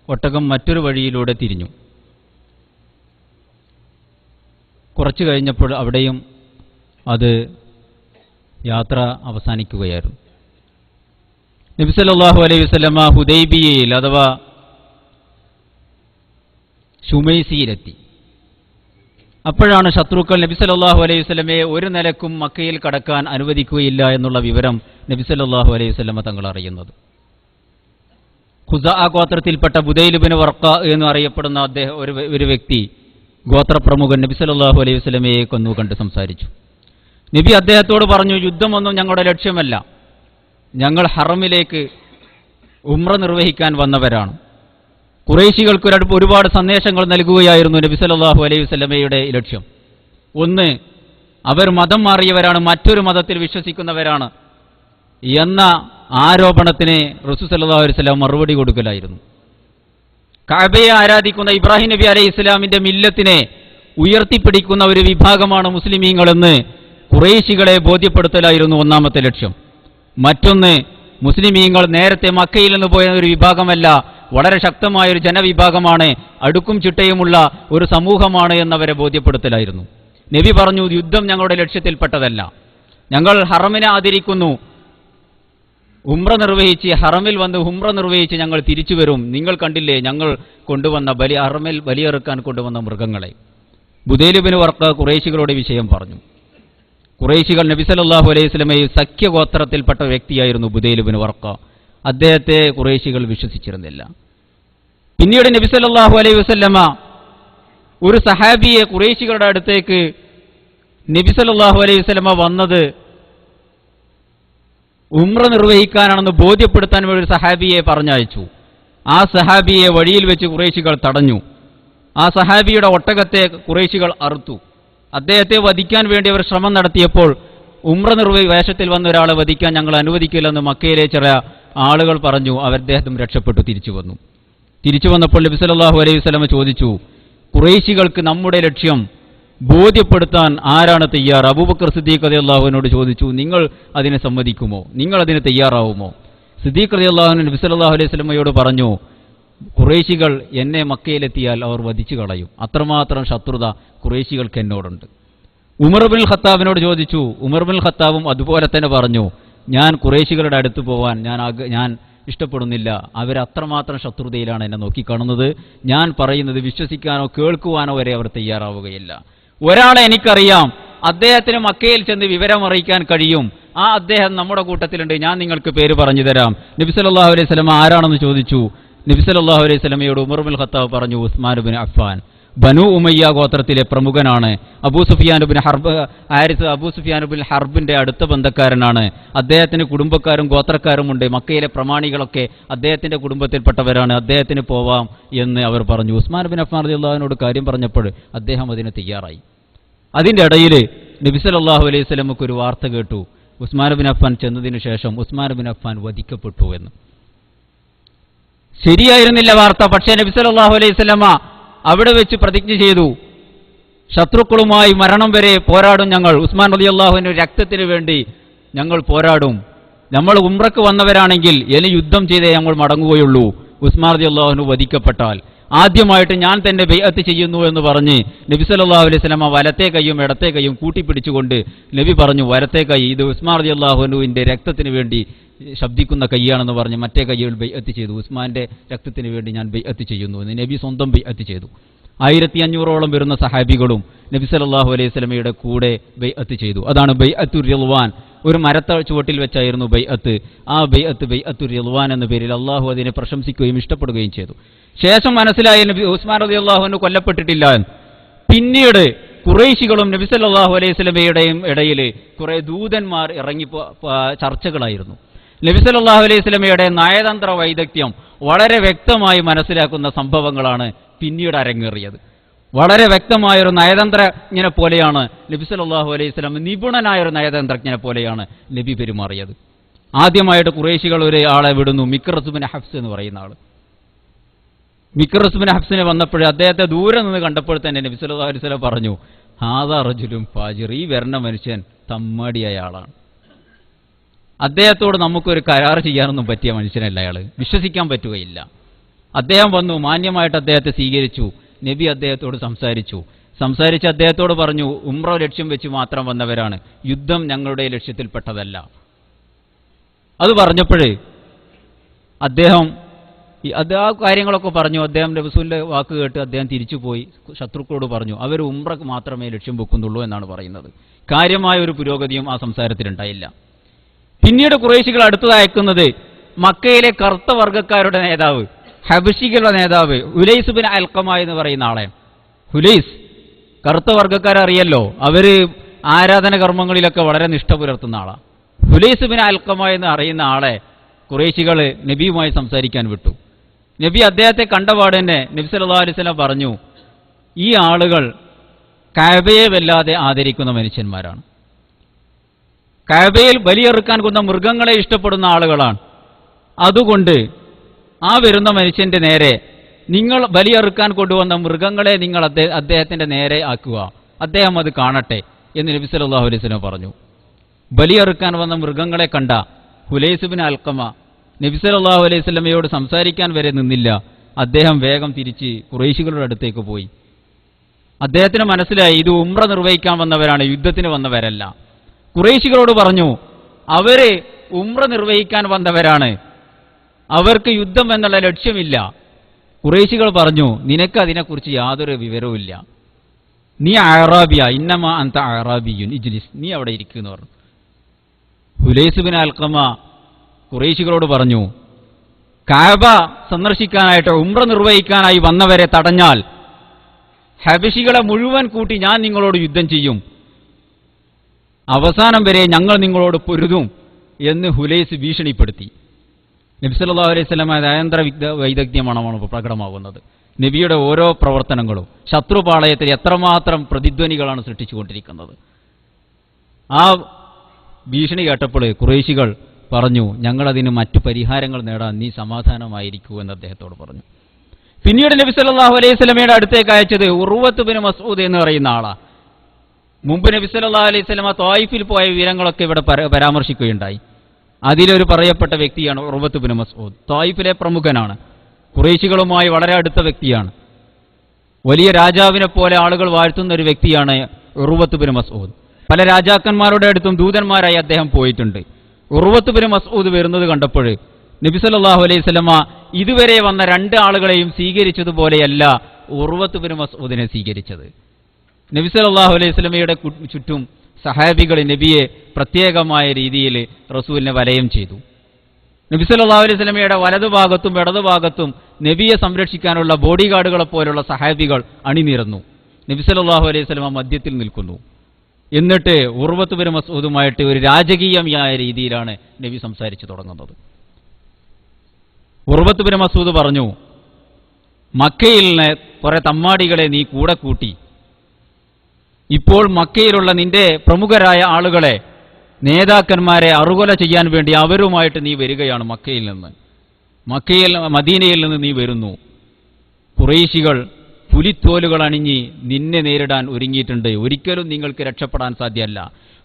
ഒട്ടകം മറ്റൊരു വഴിയിലൂടെ തിരിഞ്ഞു. കുറച്ചു കഴിഞ്ഞപ്പോൾ അവിടെയും അത് യാത്ര അവസാനിക്കുകയായിരുന്നു. നബി സല്ലല്ലാഹു അലൈഹി വസല്ലമ ഹുദൈബിയയിൽ അഥവാ ശുമൈസിയിലെത്തി. അപ്പോഴാണ് ശത്രുക്കൾ നബി സല്ലല്ലാഹു അലൈഹി വസല്ലമയെ ഒരു നിലക്കും മക്കയിൽ കടക്കാൻ അനുവദിക്കുകയില്ല എന്നുള്ള വിവരം നബി സല്ലല്ലാഹു അലൈഹി വസല്ലമ തങ്ങൾ അറിയുന്നത്. ഖുസാ ഗോത്രത്തിൽപ്പെട്ട ബുദൈൽ ഇബ്നു വർഖ എന്ന് അറിയപ്പെടുന്ന അദ്ദേഹം ഒരു വ്യക്തി, ഗോത്രപ്രമുഖൻ നബി സല്ലല്ലാഹു അലൈഹി വസല്ലമയെ കണ്ട് സംസാരിച്ചു. നബി അദ്ദേഹത്തോട് പറഞ്ഞു, യുദ്ധമൊന്നും ഞങ്ങളുടെ ലക്ഷ്യമല്ല, ഞങ്ങൾ ഹറമിലേക്ക് ഉംറ നിർവഹിക്കാൻ വന്നവരാണ്. ഖുറൈശികൾക്ക് ഒരുപാട് സന്ദേശങ്ങൾ നൽകുകയായിരുന്നു നബി സല്ലല്ലാഹു അലൈഹി വസല്ലമയുടെ ലക്ഷ്യം. ഒന്ന്, അവർ മതം മാറിയവരാണ്, മറ്റൊരു മതത്തിൽ വിശ്വസിക്കുന്നവരാണ് എന്ന ആരോപണത്തിന് റസൂൽ സല്ലല്ലാഹു അലൈഹി വസല്ലം മറുപടി കൊടുക്കലായിരുന്നു. കഅബയെ ആരാധിക്കുന്ന ഇബ്രാഹിം നബി അലൈഹി ഇസ്ലാമിന്റെ മില്ലത്തിനെ ഉയർത്തിപ്പിടിക്കുന്ന ഒരു വിഭാഗമാണ് മുസ്ലിമീങ്ങളെന്ന് ഖുറൈശികളെ ബോധ്യപ്പെടുത്തലായിരുന്നു ഒന്നാമത്തെ ലക്ഷ്യം. മറ്റൊന്ന്, മുസ്ലിമീങ്ങൾ നേരത്തെ മക്കയിൽ നിന്ന് പോയ ഒരു വിഭാഗമല്ല, വളരെ ശക്തമായൊരു ജനവിഭാഗമാണ്, അടുക്കും ചിട്ടയുമുള്ള ഒരു സമൂഹമാണ് എന്നവരെ ബോധ്യപ്പെടുത്തലായിരുന്നു. നബി പറഞ്ഞു, യുദ്ധം ഞങ്ങളുടെ ലക്ഷ്യത്തിൽപ്പെട്ടതല്ല, ഞങ്ങൾ ഹറമിനെ ആദരിക്കുന്നു, ഉംറ നിർവഹിച്ച് ഹറമിൽ വന്ന് ഉംറ നിർവഹിച്ച് ഞങ്ങൾ തിരിച്ചു വരും. നിങ്ങൾ കണ്ടില്ലേ ഞങ്ങൾ കൊണ്ടുവന്ന ഹറമിൽ ബലിയെറുക്കാൻ കൊണ്ടുവന്ന മൃഗങ്ങളെ. ബുദൈൽ ഇബ്നു വർഖ ഖുറൈശികളോട് വിഷയം പറഞ്ഞു. ഖുറൈശികൾ നബി സല്ലല്ലാഹു അലൈഹി വസല്ലമയെ സഖ്യഗോത്രത്തിൽപ്പെട്ട വ്യക്തിയായിരുന്നു ബുദൈൽ ഇബ്നു വർഖ. അദ്ദേഹത്തെ ഖുറൈശികൾ വിശ്വസിച്ചിരുന്നില്ല. പിന്നീട് നബി സല്ലല്ലാഹു അലൈഹി വസല്ലമ ഒരു സഹാബിയെ ഖുറൈശികളുടെ അടുത്തേക്ക് നബി സല്ലല്ലാഹു അലൈഹി വസല്ലമ വന്നത് ഉംറ നിർവഹിക്കാനാണെന്ന് ബോധ്യപ്പെടുത്താൻ വേണ്ടി ഒരു സഹാബിയെ പറഞ്ഞയച്ചു. ആ സഹാബിയെ വഴിയിൽ വെച്ച് ഖുറൈശികൾ തടഞ്ഞു. ആ സഹാബിയുടെ ഒട്ടകത്തെ ഖുറൈശികൾ അറുത്തു. അദ്ദേഹത്തെ വധിക്കാൻ വേണ്ടി അവർ ശ്രമം നടത്തിയപ്പോൾ ഉംറ വേഷത്തിൽ വന്ന ഒരാളെ വധിക്കാൻ ഞങ്ങൾ അനുവദിക്കില്ലെന്ന് മക്കയിലെ ചില ആളുകൾ പറഞ്ഞു. അദ്ദേഹം രക്ഷപ്പെട്ടു തിരിച്ചു വന്നു. തിരിച്ചു വന്നപ്പോൾ നബി സല്ലല്ലാഹു അലൈഹി വസല്ലമ ചോദിച്ചു, ഖുറൈശികൾക്ക് നമ്മുടെ ലക്ഷ്യം ബോധ്യപ്പെടുത്താൻ ആരാണ് തയ്യാർ? അബൂബക്കർ സിദ്ദീഖ് റളിയല്ലാഹു അൻഹുവോട് ചോദിച്ചു, നിങ്ങൾ അതിനെ സമ്മതിക്കുമോ? നിങ്ങൾ അതിന് തയ്യാറാവുമോ? സിദ്ദീഖ് റളിയല്ലാഹു അൻഹു നബി സല്ലല്ലാഹു അലൈഹി വസല്ലമയോട് പറഞ്ഞു, ഖുറൈശികൾ എന്നെ മക്കയിലെത്തിയാൽ അവർ വധിച്ചു കളയും. അത്രമാത്രം ശത്രുത ഖുറൈശികൾക്ക് എന്നോടുണ്ട്. ഉമർ ഇബ്നുൽ ഖത്താബിനോട് ചോദിച്ചു. ഉമർ ഇബ്നുൽ ഖത്താബും അതുപോലെ തന്നെ പറഞ്ഞു, ഞാൻ ഖുറൈശികളുടെ അടുത്ത് പോവാൻ ഞാൻ ഇഷ്ടപ്പെടുന്നില്ല. അവരത്രമാത്രം ശത്രുതയിലാണ് എന്നെ നോക്കിക്കാണുന്നത്. ഞാൻ പറയുന്നത് വിശ്വസിക്കാനോ കേൾക്കുവാനോ വരെ അവർ തയ്യാറാവുകയില്ല. ഒരാളെ എനിക്കറിയാം, അദ്ദേഹത്തിന് മക്കയിൽ ചെന്ന് വിവരം അറിയിക്കാൻ കഴിയും. ആ അദ്ദേഹം നമ്മുടെ കൂട്ടത്തിലുണ്ട്, ഞാൻ നിങ്ങൾക്ക് പേര് പറഞ്ഞു തരാം. നബി സല്ലല്ലാഹു അലൈഹി വസല്ലം ആരാണെന്ന് ചോദിച്ചു. നബി സല്ലല്ലാഹു അലൈഹി വസല്ലമയോട് ഉമർ ഇബ്നുൽ ഖത്താബ് പറഞ്ഞു, ഉസ്മാൻ ഇബ്നു അഫ്ഫാൻ, ബനു ഉമയ്യ ഗോത്രത്തിലെ പ്രമുഖനാണ്. അബൂ സുഫിയാൻ ഇബ്നു ഹർബിന്റെ അടുത്ത ബന്ധക്കാരനാണ്. അദ്ദേഹത്തിന് കുടുംബക്കാരും ഗോത്രക്കാരുമുണ്ട്. മക്കയിലെ പ്രമാണികളൊക്കെ അദ്ദേഹത്തിന്റെ കുടുംബത്തിൽപ്പെട്ടവരാണ്. അദ്ദേഹത്തിന് പോവാം എന്ന് അവർ പറഞ്ഞു. ഉസ്മാൻ ഇബ്നു അഫ്ഫാൻ റളിയല്ലാഹു അൻഹുവിനോട് കാര്യം പറഞ്ഞപ്പോൾ അദ്ദേഹം അതിന് തയ്യാറായി. അതിൻ്റെ ഇടയിൽ നബി സല്ലല്ലാഹു അലൈഹി വസല്ലമക്ക് ഒരു വാർത്ത കേട്ടു. ഉസ്മാൻ ഇബ്നു അഫ്ഫാൻ ചെന്നതിനു ശേഷം ഉസ്മാൻ ഇബ്നു അഫ്ഫാൻ വധിക്കപ്പെട്ടു എന്ന്. ശരിയായിരുന്നില്ല വാർത്ത. പക്ഷേ നബി സല്ലല്ലാഹു അലൈഹി വസല്ലമ അവിടെ വെച്ച് പ്രതിജ്ഞ ചെയ്തു, ശത്രുക്കളുമായി മരണം വരെ പോരാടും ഞങ്ങൾ. ഉസ്മാൻ റളിയല്ലാഹു അൻഹു രക്തത്തിന് വേണ്ടി ഞങ്ങൾ പോരാടും. നമ്മൾ ഉംറക്ക് വന്നവരാണെങ്കിൽ ഇനി യുദ്ധം ചെയ്തേ ഞങ്ങൾ മടങ്ങുകയുള്ളൂ. ഉസ്മാൻ റളിയല്ലാഹു അൻഹു വധിക്കപ്പെട്ടാൽ ആദ്യമായിട്ട് ഞാൻ തന്നെ ബൈഅത്ത് ചെയ്യുന്നു എന്ന് പറഞ്ഞ് നബി സല്ലല്ലാഹു അലൈഹി വസല്ലമ വലത്തെ കൈയും ഇടത്തെ കൈയും കൂട്ടിപ്പിടിച്ചുകൊണ്ട് നബി പറഞ്ഞു, വലത്തെ കൈ ഇത് ഉസ്മാൻ റളിയല്ലാഹു അൻഹുവിന്റെ രക്തത്തിന് വേണ്ടി ശബ്ദിക്കുന്ന കൈയാണെന്ന് പറഞ്ഞ് മറ്റേ കൈയിൽ ബൈഅത്ത് ചെയ്തു. ഉസ്മാന്റെ രക്തത്തിന് വേണ്ടി ഞാൻ ബൈഅത്ത് ചെയ്യുന്നു എന്ന് നബി സ്വന്തം ബൈഅത്ത് ചെയ്തു. 1500ഓളം വരുന്ന സഹാബികളും നബി സല്ലല്ലാഹു അലൈഹി വസല്ലമയുടെ കൂടെ ബൈഅത്ത് ചെയ്തു. അതാണ് ബൈഅത്തുർ റിദ്വാൻ. ഒരു മരത്ത ചുവട്ടിൽ വെച്ചായിരുന്നു ബൈഅത്ത്. ആ ബൈഅത്തുർ റിദ്വാൻ എന്ന പേരിൽ അള്ളാഹു അതിനെ പ്രശംസിക്കുകയും ഇഷ്ടപ്പെടുകയും ചെയ്തു. ശേഷം മനസ്സിലായ നബി ഉസ്മാൻ റളിയല്ലാഹു അൻഹു കൊല്ലപ്പെട്ടിട്ടില്ല. പിന്നീട് ഖുറൈശികളും നബി സല്ലല്ലാഹു അലൈഹി വസല്ലമയുടെയും ഇടയിൽ കുറെ ദൂതന്മാർ ഇറങ്ങി ചർച്ചകളായിരുന്നു. നബി സല്ലല്ലാഹു അലൈഹി വസല്ലമയുടെ നയതന്ത്ര വൈദഗ്ധ്യം വളരെ വ്യക്തമായി മനസ്സിലാക്കുന്ന സംഭവങ്ങളാണ് പിന്നീട് അരങ്ങേറിയത്. വളരെ വ്യക്തമായൊരു നയതന്ത്രജ്ഞനെ പോലെയാണ് നബി സല്ലല്ലാഹു അലൈഹി വസല്ലം, നിപുണനായൊരു നയതന്ത്രജ്ഞനെ പോലെയാണ് നബി പെരുമാറിയത്. ആദ്യമായിട്ട് ഖുറൈശികൾ ഒരു ആളെ വിടുന്നു, മിക്റസ് ഇബ്നു ഹഫ്സ് എന്ന് പറയുന്ന ആൾ. മിക്റസ് ഇബ്നു ഹഫ്സിനെ വന്നപ്പോഴേ അദ്ദേഹത്തെ ദൂരെ നിന്ന് കണ്ടപ്പോൾ തന്നെ നബി സല്ലല്ലാഹു അലൈഹി വസല്ലം പറഞ്ഞു, ഹാദാ റജുലുൻ ഫാജിർ, ഈ വരുന്ന മനുഷ്യൻ തമ്മാടിയായ ആളാണ്. അദ്ദേഹത്തോട് നമുക്കൊരു കരാർ ചെയ്യാനൊന്നും പറ്റിയ മനുഷ്യനല്ല അയാൾ, വിശ്വസിക്കാൻ പറ്റുകയില്ല. അദ്ദേഹം വന്നു, മാന്യമായിട്ട് അദ്ദേഹത്തെ സ്വീകരിച്ചു. നബി അദ്ദേഹത്തോട് സംസാരിച്ച് അദ്ദേഹത്തോട് പറഞ്ഞു, ഉംറ ലക്ഷ്യം വെച്ച് മാത്രം വന്നവരാണ്, യുദ്ധം ഞങ്ങളുടെ ലക്ഷ്യത്തിൽപ്പെട്ടതല്ല. അത് പറഞ്ഞപ്പോഴേ അദ്ദേഹം ആ കാര്യങ്ങളൊക്കെ പറഞ്ഞു. അദ്ദേഹം റസൂലിന്റെ വാക്ക് കേട്ട് അദ്ദേഹം തിരിച്ചുപോയി ശത്രുക്കളോട് പറഞ്ഞു, അവർ ഉംറക്ക് മാത്രമേ ലക്ഷ്യം വെക്കുന്നുള്ളൂ എന്നാണ് പറയുന്നത്. കാര്യമായ ഒരു പുരോഗതിയും ആ സംസാരത്തിലുണ്ടായില്ല. പിന്നീട് ഖുറൈശികൾ അടുത്തത് അയക്കുന്നത് മക്കയിലെ കറുത്ത വർഗ്ഗക്കാരുടെ നേതാവ്, ഹബശികളുടെ നേതാവ് ഹുലൈസ് ഇബ്നു അൽഖമ എന്ന് പറയുന്ന ആളെ. ഹുലൈസ്, കറുത്ത വർഗ്ഗക്കാരറിയല്ലോ, അവര് ആരാധന കർമ്മങ്ങളിലൊക്കെ വളരെ നിഷ്ഠ പുലർത്തുന്ന ആളാണ്. ഹുലൈസ് ഇബ്നു അൽഖമ എന്ന് അറിയുന്ന ആളെ ഖുറൈശികൾ നബിയുമായി സംസാരിക്കാൻ വിട്ടു. നബി അദ്ദേഹത്തെ കണ്ടപാട് തന്നെ നബി സല്ലല്ലാഹു അലൈഹി വസല്ലം പറഞ്ഞു, ഈ ആളുകൾ കഅബയെ വല്ലാതെ ആദരിക്കുന്ന മനുഷ്യന്മാരാണ്. കഅബയിൽ ബലിയെറുക്കാൻ കൊന്ന മൃഗങ്ങളെ ഇഷ്ടപ്പെടുന്ന ആളുകളാണ്. അതുകൊണ്ട് ആ വരുന്ന മനുഷ്യന്റെ നേരെ നിങ്ങൾ ബലിയെറുക്കാൻ കൊണ്ടുവന്ന മൃഗങ്ങളെ നിങ്ങൾ അദ്ദേഹത്തിന്റെ നേരെ ആക്കുക, അദ്ദേഹം അത് കാണട്ടെ എന്ന് നബി സല്ലല്ലാഹു അലൈഹി വസല്ലം പറഞ്ഞു. ബലിയെറുക്കാൻ വന്ന മൃഗങ്ങളെ കണ്ട ഹുലൈസ് ഇബ്നു അൽഖമ നബി സല്ലല്ലാഹു അലൈഹി വസല്ലമയോട് സംസാരിക്കാൻ വരെ നിന്നില്ല. അദ്ദേഹം വേഗം തിരിച്ച് ഖുറൈശികളുടെ അടുത്തേക്ക് പോയി. അദ്ദേഹത്തിന് മനസ്സിലായി ഇത് ഉംറ നിർവഹിക്കാൻ വന്നവരാണ്, യുദ്ധത്തിന് വന്നവരല്ല. ഖുറൈശികളോട് പറഞ്ഞു, അവര് ഉംറ നിർവഹിക്കാൻ വന്നവരാണ്, അവർക്ക് യുദ്ധം എന്നുള്ള ലക്ഷ്യമില്ല. ഖുറൈശികൾ പറഞ്ഞു, നിനക്ക് അതിനെക്കുറിച്ച് യാതൊരു വിവരവുമില്ല, നീ അഅറാബിയ, ഇന്നമാ അൻത അഅറാബിയുൻ ഇജ്ലിസ്, നീ അവിടെ ഇരിക്കുന്നു പറഞ്ഞു. ഹുലൈസ് ഇബ്നു അൽഖമ ഖുറൈശികളോട് പറഞ്ഞു, കഅബ സന്ദർശിക്കാനായിട്ട് ഉംറ നിർവഹിക്കാനായി വന്നവരെ തടഞ്ഞാൽ ഹബശികളെ മുഴുവൻ കൂട്ടി ഞാൻ നിങ്ങളോട് യുദ്ധം ചെയ്യും. അവസാനം വരെ ഞങ്ങൾ നിങ്ങളോട് പൊരുതും എന്ന് ഹുലൈസ് ഭീഷണിപ്പെടുത്തി. നബി സല്ലല്ലാഹു അലൈഹി വസല്ലം നയതന്ത്ര വൈദഗ്ധ്യമാണ് പ്രകടമാകുന്നത്. നബിയുടെ ഓരോ പ്രവർത്തനങ്ങളും ശത്രുപാളയത്തിൽ എത്രമാത്രം പ്രതിധ്വനികളാണ് സൃഷ്ടിച്ചുകൊണ്ടിരിക്കുന്നത്. ആ ഭീഷണി കേട്ടപ്പോൾ ഖുറൈശികൾ പറഞ്ഞു, ഞങ്ങളതിന് മറ്റു പരിഹാരങ്ങൾ നേടാൻ നീ സമാധാനമായിരിക്കൂ എന്ന് അദ്ദേഹത്തോട് പറഞ്ഞു. പിന്നീട് നബി സല്ലല്ലാഹു അലൈഹി വസല്ലമയുടെ അടുത്തേക്ക് അയച്ചത് ഉർവത്ത് ബിൻ മസ്ഊദ് എന്ന് പറയുന്ന ആളാണ്. മുമ്പ് നബി സല്ലല്ലാഹു അലൈഹി വസല്ലമ ത്വായിഫിൽ പോയ വിവരങ്ങളൊക്കെ ഇവിടെ പരാമർശിക്കുകയുണ്ടായി. അതിലൊരു പറയപ്പെട്ട വ്യക്തിയാണ് ഉർവത്ത് ബിൻ മസ്ഊദ്. ത്വായിഫിലെ പ്രമുഖനാണ്, ഖുറൈശികളുമായി വളരെ അടുത്ത വ്യക്തിയാണ്, വലിയ രാജാവിനെ പോലെ ആളുകൾ വാഴ്ത്തുന്ന ഒരു വ്യക്തിയാണ് ഉർവത്ത് ബിൻ മസ്ഊദ്. പല രാജാക്കന്മാരുടെ അടുത്തും ദൂതന്മാരായി അദ്ദേഹം പോയിട്ടുണ്ട്. ഉർവത്ത് ബിൻ മസ്ഊദ് വരുന്നത് കണ്ടപ്പോൾ നബി സല്ലല്ലാഹു അലൈഹി വസല്ലമ ഇതുവരെ വന്ന രണ്ട് ആളുകളെയും സ്വീകരിച്ചതുപോലെയല്ല ഉർവത്ത് ബിൻ മസ്ഊദിനെ സ്വീകരിച്ചത്. നബി സല്ലല്ലാഹു അലൈഹി വസല്ലമയുടെ ചുറ്റും സഹാബികൾ നബിയെ പ്രത്യേകമായ രീതിയിൽ റസൂലിനെ വലയം ചെയ്തു. നബി സല്ലല്ലാഹു അലൈഹി വസല്ലമയുടെ വലതുഭാഗത്തും ഇടതുഭാഗത്തും നബിയെ സംരക്ഷിക്കാനുള്ള ബോഡി ഗാർഡുകളെ പോലുള്ള സഹാബികൾ അണിനിരന്നു. നബി സല്ലല്ലാഹു അലൈഹി വസല്ലമ മധ്യത്തിൽ നിൽക്കുന്നു. എന്നിട്ട് ഉർവത്ത് ബിൻ മസ്ഊദുമായിട്ട് ഒരു രാജകീയമായ രീതിയിലാണ് നബി സംസാരിച്ചു തുടങ്ങുന്നത്. ഉർവത്ത് ബിൻ മസ്ഊദ് പറഞ്ഞു, മക്കയിൽ കുറെ തമ്മാടികളെ നീ കൂടെ കൂട്ടി. ഇപ്പോൾ മക്കയിലുള്ള നിന്റെ പ്രമുഖരായ ആളുകളെ, നേതാക്കന്മാരെ അറുകൊല ചെയ്യാൻ വേണ്ടി അവരുമായിട്ട് നീ വരികയാണ്. മദീനയിൽ നിന്ന് നീ വരുന്നു. ഖുറൈശികൾ പുലിത്തോലുകൾ അണിഞ്ഞ് നിന്നെ നേരിടാൻ ഒരുങ്ങിയിട്ടുണ്ട്. ഒരിക്കലും നിങ്ങൾക്ക് രക്ഷപ്പെടാൻ സാധ്യമല്ല.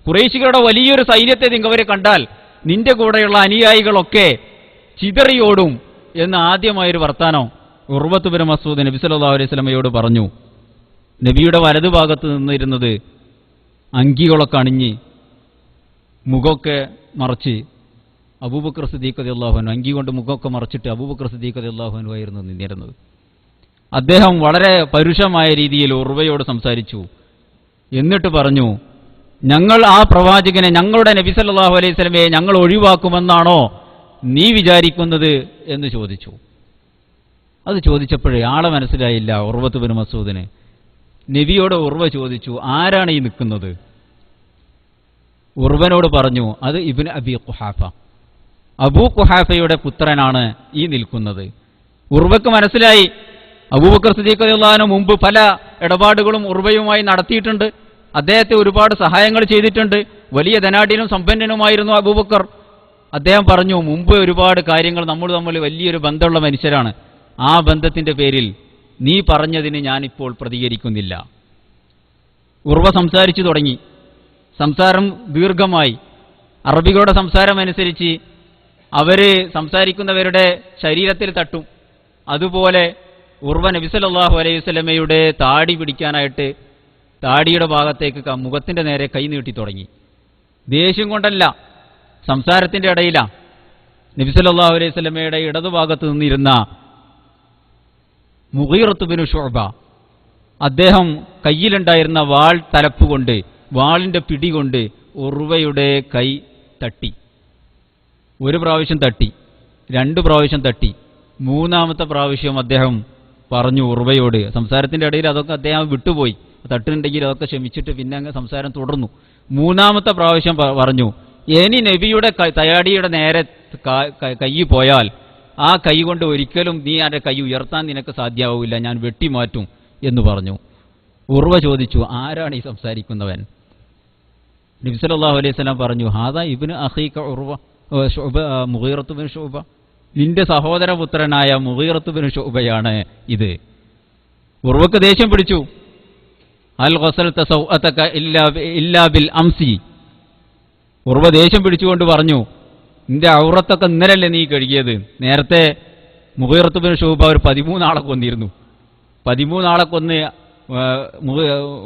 ഖുറൈശികളുടെ വലിയൊരു സൈന്യത്തെ നിങ്ങവരെ കണ്ടാൽ നിന്റെ കൂടെയുള്ള അനുയായികളൊക്കെ ചിതറിയോടും എന്ന് ആദ്യമായൊരു വർത്താനം ഉർവത്ത് ബിൻ മസ്ഊദ് നബി സല്ലല്ലാഹു അലൈഹി വസല്ലമയോട് പറഞ്ഞു. നബിയുടെ വലതുഭാഗത്ത് നിന്നിരുന്നത് അങ്കികളൊക്കെ അണിഞ്ഞ് മുഖമൊക്കെ മറച്ച് അബൂബക്കർ സിദ്ദീഖ് റളിയല്ലാഹു അൻഹു, അങ്കി കൊണ്ട് മുഖമൊക്കെ മറച്ചിട്ട് അബൂബക്കർ സിദ്ദീഖ് റളിയല്ലാഹു അൻഹു ആയിരുന്നു നിന്നിരുന്നത്. അദ്ദേഹം വളരെ പരുഷമായ രീതിയിൽ ഉർവയോട് സംസാരിച്ചു. എന്നിട്ട് പറഞ്ഞു, ഞങ്ങൾ ആ പ്രവാചകനെ, ഞങ്ങളുടെ നബി സല്ലല്ലാഹു അലൈഹി വസല്ലമയെ ഞങ്ങൾ ഒഴിവാക്കുമെന്നാണോ നീ വിചാരിക്കുന്നത് എന്ന് ചോദിച്ചു. അത് ചോദിച്ചപ്പോഴേ ആളെ മനസ്സിലായില്ല ഉർവത്ത് ബിൻ മസ്ഊദിന്. നബിയോട് ഉർവ ചോദിച്ചു, ആരാണ് ഈ നിൽക്കുന്നത്? ഉർവനോട് പറഞ്ഞു, അത് ഇബ്നു അബി ഖുഹാഫ, അബൂ ഖുഹാഫയുടെ പുത്രനാണ് ഈ നിൽക്കുന്നത്. ഉർവക്ക് മനസ്സിലായി അബൂബക്കർ സിദ്ദീഖ് റളിയല്ലാഹു അൻഹു മുമ്പ് പല ഇടപാടുകളും ഉർവയുമായി നടത്തിയിട്ടുണ്ട്. അദ്ദേഹത്തെ ഒരുപാട് സഹായങ്ങൾ ചെയ്തിട്ടുണ്ട്. വലിയ ധനാഢ്യനും സമ്പന്നനുമായിരുന്നു അബൂബക്കർ. അദ്ദേഹം പറഞ്ഞു, മുമ്പ് ഒരുപാട് കാര്യങ്ങൾ നമ്മൾ തമ്മിൽ വലിയൊരു ബന്ധമുള്ള മനുഷ്യരാണ്. ആ ബന്ധത്തിന്റെ പേരിൽ നീ പറഞ്ഞതിന് ഞാനിപ്പോൾ പ്രതികരിക്കുന്നില്ല. ഉർവ സംസാരിച്ചു തുടങ്ങി. സംസാരം ദീർഘമായി. അറബികളുടെ സംസാരമനുസരിച്ച് അവര് സംസാരിക്കുന്നവരുടെ ശരീരത്തിൽ തട്ടും. അതുപോലെ ഉർവ നബി സല്ലല്ലാഹു അലൈഹി വസല്ലമയുടെ താടി പിടിക്കാനായിട്ട് താടിയുടെ ഭാഗത്തേക്ക് മുഖത്തിന്റെ നേരെ കൈ നീട്ടി തുടങ്ങി. ദേഷ്യം കൊണ്ടല്ല, സംസാരത്തിന്റെ ഇടയിലാ. നബി സല്ലല്ലാഹു അലൈഹി വസല്ലമയുടെ ഇടതുഭാഗത്ത് നിന്നിരുന്ന മുഗീറത്ത് ബിൻ ശുഅബ, അദ്ദേഹം കയ്യിലുണ്ടായിരുന്ന വാൾ തലപ്പുകൊണ്ട്, വാളിന്റെ പിടികൊണ്ട് ഉർവയുടെ കൈ തട്ടി. ഒരു പ്രാവശ്യം തട്ടി, 2 പ്രാവശ്യം തട്ടി. 3ാമത്തെ പ്രാവശ്യം അദ്ദേഹം പറഞ്ഞു ഉർവയോട്, സംസാരത്തിന്റെ ഇടയിൽ അതൊക്കെ അദ്ദേഹം വിട്ടുപോയി, തട്ടുണ്ടെങ്കിൽ അതൊക്കെ ക്ഷമിച്ചിട്ട് പിന്നെ അങ്ങ് സംസാരം തുടർന്നു. 3ാമത്തെ പ്രാവശ്യം പറഞ്ഞു, ഇനി നബിയുടെ തയാടിയുടെ നേരെ കൈ പോയാൽ ആ കൈ കൊണ്ട് ഒരിക്കലും നീ എൻ്റെ കൈ ഉയർത്താൻ നിനക്ക് സാധ്യമാവില്ല, ഞാൻ വെട്ടിമാറ്റും എന്ന് പറഞ്ഞു. ഉർവ ചോദിച്ചു, ആരാണ് ഈ സംസാരിക്കുന്നവൻ? നബി സല്ലല്ലാഹു അലൈഹി വസല്ലം പറഞ്ഞു, ഹാദാ ഇബ്നു അഖീക ഉർവ മുഗീറത്ത് ബിൻ ശുഅബ, നിന്റെ സഹോദരപുത്രനായ മുഗീറത്ത് ബിൻ ശുഅബയാണ് ഇത്. ഉർവക്ക് ദേഷ്യം പിടിച്ചു. അൽ ഗസൽത സൗഅതക ഇല്ലാ ബിൽ അംസി. ഉർവ ദേഷ്യം പിടിച്ചുകൊണ്ട് പറഞ്ഞു, നിന്റെ ഔറത്തൊക്കെ ഇന്നലല്ലേ നീ കഴുകിയത്? നേരത്തെ മുഗീറത്ത് ബിൻ ശുഅബ ഒരു 13 ആളെ കൊന്നിരുന്നു. 13 ആളെ കൊന്ന്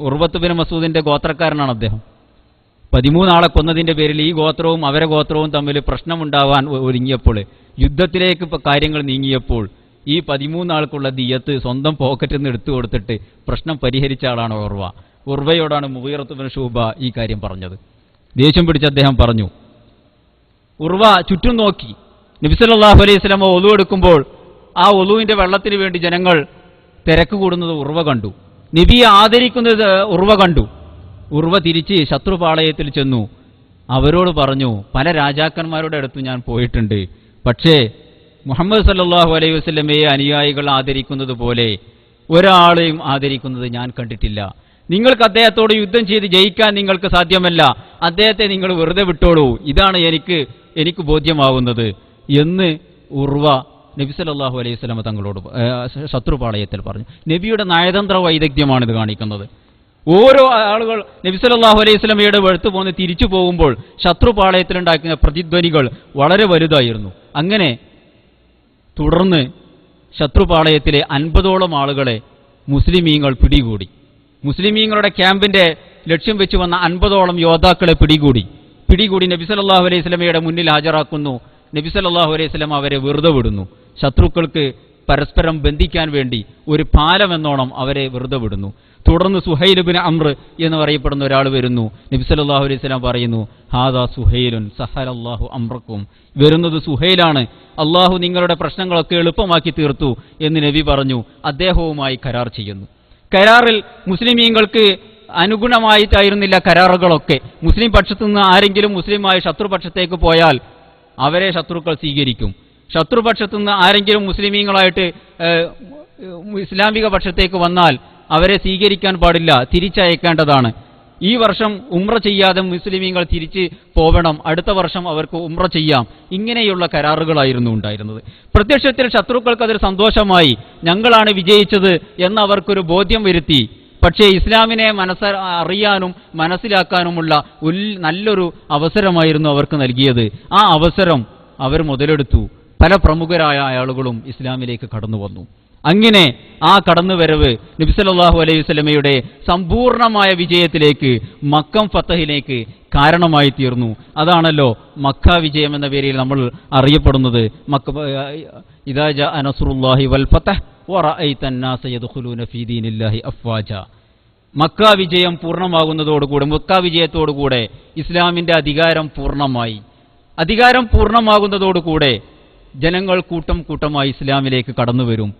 ഉർവത്ത് ബിൻ മസ്ഊദിന്റെ ഗോത്രക്കാരനാണ് അദ്ദേഹം. 13 ആളെ കൊന്നതിന്റെ പേരിൽ ഈ ഗോത്രവും അവരെ ഗോത്രവും തമ്മിൽ പ്രശ്നമുണ്ടാവാൻ ഒരുങ്ങിയപ്പോൾ, യുദ്ധത്തിലേക്ക് കാര്യങ്ങൾ നീങ്ങിയപ്പോൾ ഈ 13 ആൾക്കുള്ള ദിയത്ത് സ്വന്തം പോക്കറ്റിൽ നിന്ന് എടുത്തു കൊടുത്തിട്ട് പ്രശ്നം പരിഹരിച്ച ആളാണ് ഉർവ. ഉർവയോടാണ് മുഗീറത്ത് ബിൻ ശുഅബ ഈ കാര്യം പറഞ്ഞത്. ദേഷ്യം പിടിച്ച് അദ്ദേഹം പറഞ്ഞു. ഉർവ ചുറ്റും നോക്കി. നബി സല്ലല്ലാഹു അലൈഹി വസല്ലം ഒളു എടുക്കുമ്പോൾ ആ ഒളുവിന്റെ വെള്ളത്തിന് വേണ്ടി ജനങ്ങൾ തിരക്ക് കൂടുന്നത് ഉർവ കണ്ടു. നബിയെ ആദരിക്കുന്നത് ഉർവ കണ്ടു. ഉർവ തിരിച്ച് ശത്രുപാളയത്തിൽ ചെന്നു. അവരോട് പറഞ്ഞു, പല രാജാക്കന്മാരുടെ അടുത്ത് ഞാൻ പോയിട്ടുണ്ട്, പക്ഷേ മുഹമ്മദ് സല്ലല്ലാഹു അലൈഹി വസല്ലമയെ അനുയായികൾ ആദരിക്കുന്നത് പോലെ ഒരാളെയും ആദരിക്കുന്നത് ഞാൻ കണ്ടിട്ടില്ല. നിങ്ങൾക്ക് അദ്ദേഹത്തോട് യുദ്ധം ചെയ്ത് ജയിക്കാൻ നിങ്ങൾക്ക് സാധ്യമല്ല, അദ്ദേഹത്തെ നിങ്ങൾ വെറുതെ വിട്ടോളൂ, ഇതാണ് എനിക്ക് ബോധ്യമാവുന്നത് എന്ന് ഉർവ നബി സല്ലല്ലാഹു അലൈഹി വസല്ലമ തങ്ങളോട് ശത്രുപാളയത്തിൽ പറഞ്ഞു. നബിയുടെ നയതന്ത്ര വൈദഗ്ധ്യമാണിത് കാണിക്കുന്നത്. ഓരോ ആളുകൾ നബി സല്ലല്ലാഹു അലൈഹി വസല്ലമയുടെ അടുത്ത് പോന്ന് തിരിച്ചു പോകുമ്പോൾ ശത്രുപാളയത്തിലുണ്ടാക്കുന്ന പ്രതിധ്വനികൾ വളരെ വലുതായിരുന്നു. അങ്ങനെ തുടർന്ന് ശത്രുപാളയത്തിലെ 50ഓളം ആളുകളെ മുസ്ലിമീങ്ങൾ പിടികൂടി. മുസ്ലിമീങ്ങളുടെ ക്യാമ്പിന്റെ ലക്ഷ്യം വെച്ച് വന്ന 50ഓളം യോദ്ധാക്കളെ പിടികൂടി നബി സല്ലല്ലാഹു അലൈഹി വസല്ലമയുടെ മുന്നിൽ ഹാജരാക്കുന്നു. നബി സല്ലല്ലാഹു അലൈഹി വസല്ലമ അവരെ വെറുതെ വിടുന്നു. ശത്രുക്കൾക്ക് പരസ്പരം ബന്ധിക്കാൻ വേണ്ടി ഒരു പാലമെന്നോണം അവരെ വെറുതെ വിടുന്നു. തുടർന്ന് സുഹൈൽ ഇബ്നു അംർ എന്ന് പറയപ്പെടുന്ന ഒരാൾ വരുന്നു. നബി സല്ലല്ലാഹു അലൈഹി വസല്ലം പറയുന്നു, ഹാദാ സുഹൈലുൻ സഹലല്ലാഹു അംറക്കും, വരുന്നത് സുഹൈലാണ്, അള്ളാഹു നിങ്ങളുടെ പ്രശ്നങ്ങളൊക്കെ എളുപ്പമാക്കി തീർത്തു എന്ന് നബി പറഞ്ഞു. അദ്ദേഹവുമായി കരാർ ചെയ്യുന്നു. കരാറിൽ മുസ്ലിമീങ്ങൾക്ക് അനുഗുണമായിട്ടായിരുന്നില്ല കരാറുകളൊക്കെ. മുസ്ലിം പക്ഷത്തു നിന്ന് ആരെങ്കിലും മുസ്ലിമായ ശത്രുപക്ഷത്തേക്ക് പോയാൽ അവരെ ശത്രുക്കൾ സ്വീകരിക്കും. ശത്രുപക്ഷത്തു നിന്ന് ആരെങ്കിലും മുസ്ലിമീങ്ങളായിട്ട് ഇസ്ലാമിക പക്ഷത്തേക്ക് വന്നാൽ അവരെ സ്വീകരിക്കാൻ പാടില്ല, തിരിച്ചയക്കേണ്ടതാണ്. ഈ വർഷം ഉംറ ചെയ്യാതെ മുസ്ലിമീങ്ങൾ തിരിച്ച് പോവണം, അടുത്ത വർഷം അവർക്ക് ഉംറ ചെയ്യാം. ഇങ്ങനെയുള്ള കരാറുകളായിരുന്നു ഉണ്ടായിരുന്നത്. പ്രത്യക്ഷത്തിൽ ശത്രുക്കൾക്ക് അതൊരു സന്തോഷമായി, ഞങ്ങളാണ് വിജയിച്ചത് എന്നവർക്കൊരു ബോധ്യം വരുത്തി. പക്ഷേ ഇസ്ലാമിനെ അറിയാനും മനസ്സിലാക്കാനുമുള്ള നല്ലൊരു അവസരമായിരുന്നു അവർക്ക് നൽകിയത്. ആ അവസരം അവർ മുതലെടുത്തു. പല പ്രമുഖരായ ആളുകളും ഇസ്ലാമിലേക്ക് കടന്നു വന്നു. അങ്ങനെ ആ കടന്നുവരവ് നബി സല്ലല്ലാഹു അലൈഹി വസല്ലമയുടെ സമ്പൂർണമായ വിജയത്തിലേക്ക്, മക്കം ഫതഹിലേക്ക് കാരണമായി തീർന്നു. അതാണല്ലോ മക്ക വിജയം എന്ന പേരിൽ നമ്മൾ അറിയപ്പെടുന്നത്. ഇദാ ജാഅ നസ്റുല്ലാഹി വൽ ഫതഹ് വറഅയ്ത അന്നാസ യദ്ഖുലൂന ഫീ ദീനില്ലാഹി അഫ്വാജ. മക്ക വിജയം പൂർണ്ണമാകുന്നതോടുകൂടെ, മക്ക വിജയത്തോടുകൂടെ ഇസ്ലാമിന്റെ അധികാരം പൂർണ്ണമായി. അധികാരം പൂർണ്ണമാകുന്നതോടുകൂടെ ജനങ്ങൾ കൂട്ടം കൂട്ടമായി ഇസ്ലാമിലേക്ക് കടന്നു വരും.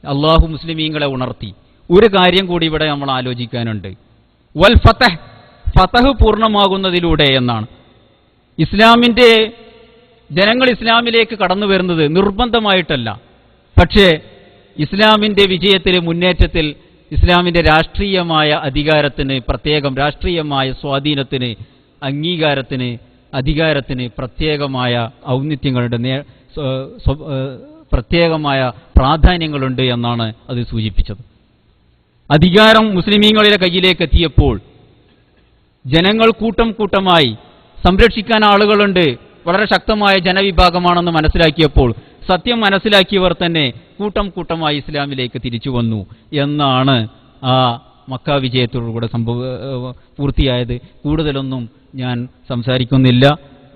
അള്ളാഹു മുസ്ലിമീങ്ങളെ ഉണർത്തി. ഒരു കാര്യം കൂടി ഇവിടെ നമ്മൾ ആലോചിക്കാനുണ്ട്. വൽ ഫതഹ്, ഫതഹ് പൂർണ്ണമാകുന്നതിലൂടെ എന്നാണ്. ഇസ്ലാമിന്റെ ജനങ്ങൾ ഇസ്ലാമിലേക്ക് കടന്നു വരുന്നത് നിർബന്ധമായിട്ടല്ല, പക്ഷേ ഇസ്ലാമിന്റെ വിജയത്തിൽ, മുന്നേറ്റത്തിൽ, ഇസ്ലാമിന്റെ രാഷ്ട്രീയമായ അധികാരത്തിന്, പ്രത്യേകം രാഷ്ട്രീയമായ സ്വാധീനത്തിന്, അംഗീകാരത്തിന്, അധികാരത്തിന് പ്രത്യേകമായ ഔന്നിത്യങ്ങളുടെ പ്രത്യേകമായ പ്രാധാന്യങ്ങളുണ്ട് എന്നാണ് അത് സൂചിപ്പിച്ചത്. അധികാരം മുസ്ലിമീങ്ങളുടെ കയ്യിലേക്ക് എത്തിയപ്പോൾ ജനങ്ങൾ കൂട്ടം കൂട്ടമായി, സംരക്ഷിക്കാൻ ആളുകളുണ്ട്, വളരെ ശക്തമായ ജനവിഭാഗമാണെന്ന് മനസ്സിലാക്കിയപ്പോൾ സത്യം മനസ്സിലാക്കിയവർ തന്നെ കൂട്ടം കൂട്ടമായി ഇസ്ലാമിലേക്ക് തിരിച്ചു വന്നു എന്നാണ് ആ മക്ക വിജയത്തോടുകൂടെ പൂർത്തിയായത്. കൂടുതലൊന്നും ഞാൻ സംസാരിക്കുന്നില്ല.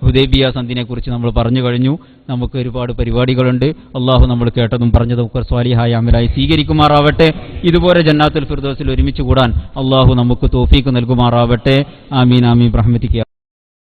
ഹുദൈബിയ സന്ധിനെക്കുറിച്ച് നമ്മൾ പറഞ്ഞു കഴിഞ്ഞു. നമുക്ക് ഒരുപാട് പരിപാടികളുണ്ട്. അള്ളാഹു നമ്മൾ കേട്ടതും പറഞ്ഞതും സ്വാലിഹായ അമലായി സ്വീകരിക്കുമാറാവട്ടെ. ഇതുപോലെ ജന്നാത്തുൽ ഫിർദൗസിൽ ഒരുമിച്ച് കൂടാൻ അള്ളാഹു നമുക്ക് തൗഫീഖ് നൽകുമാറാവട്ടെ. ആമീൻ ആമീൻ റഹ്മതിക.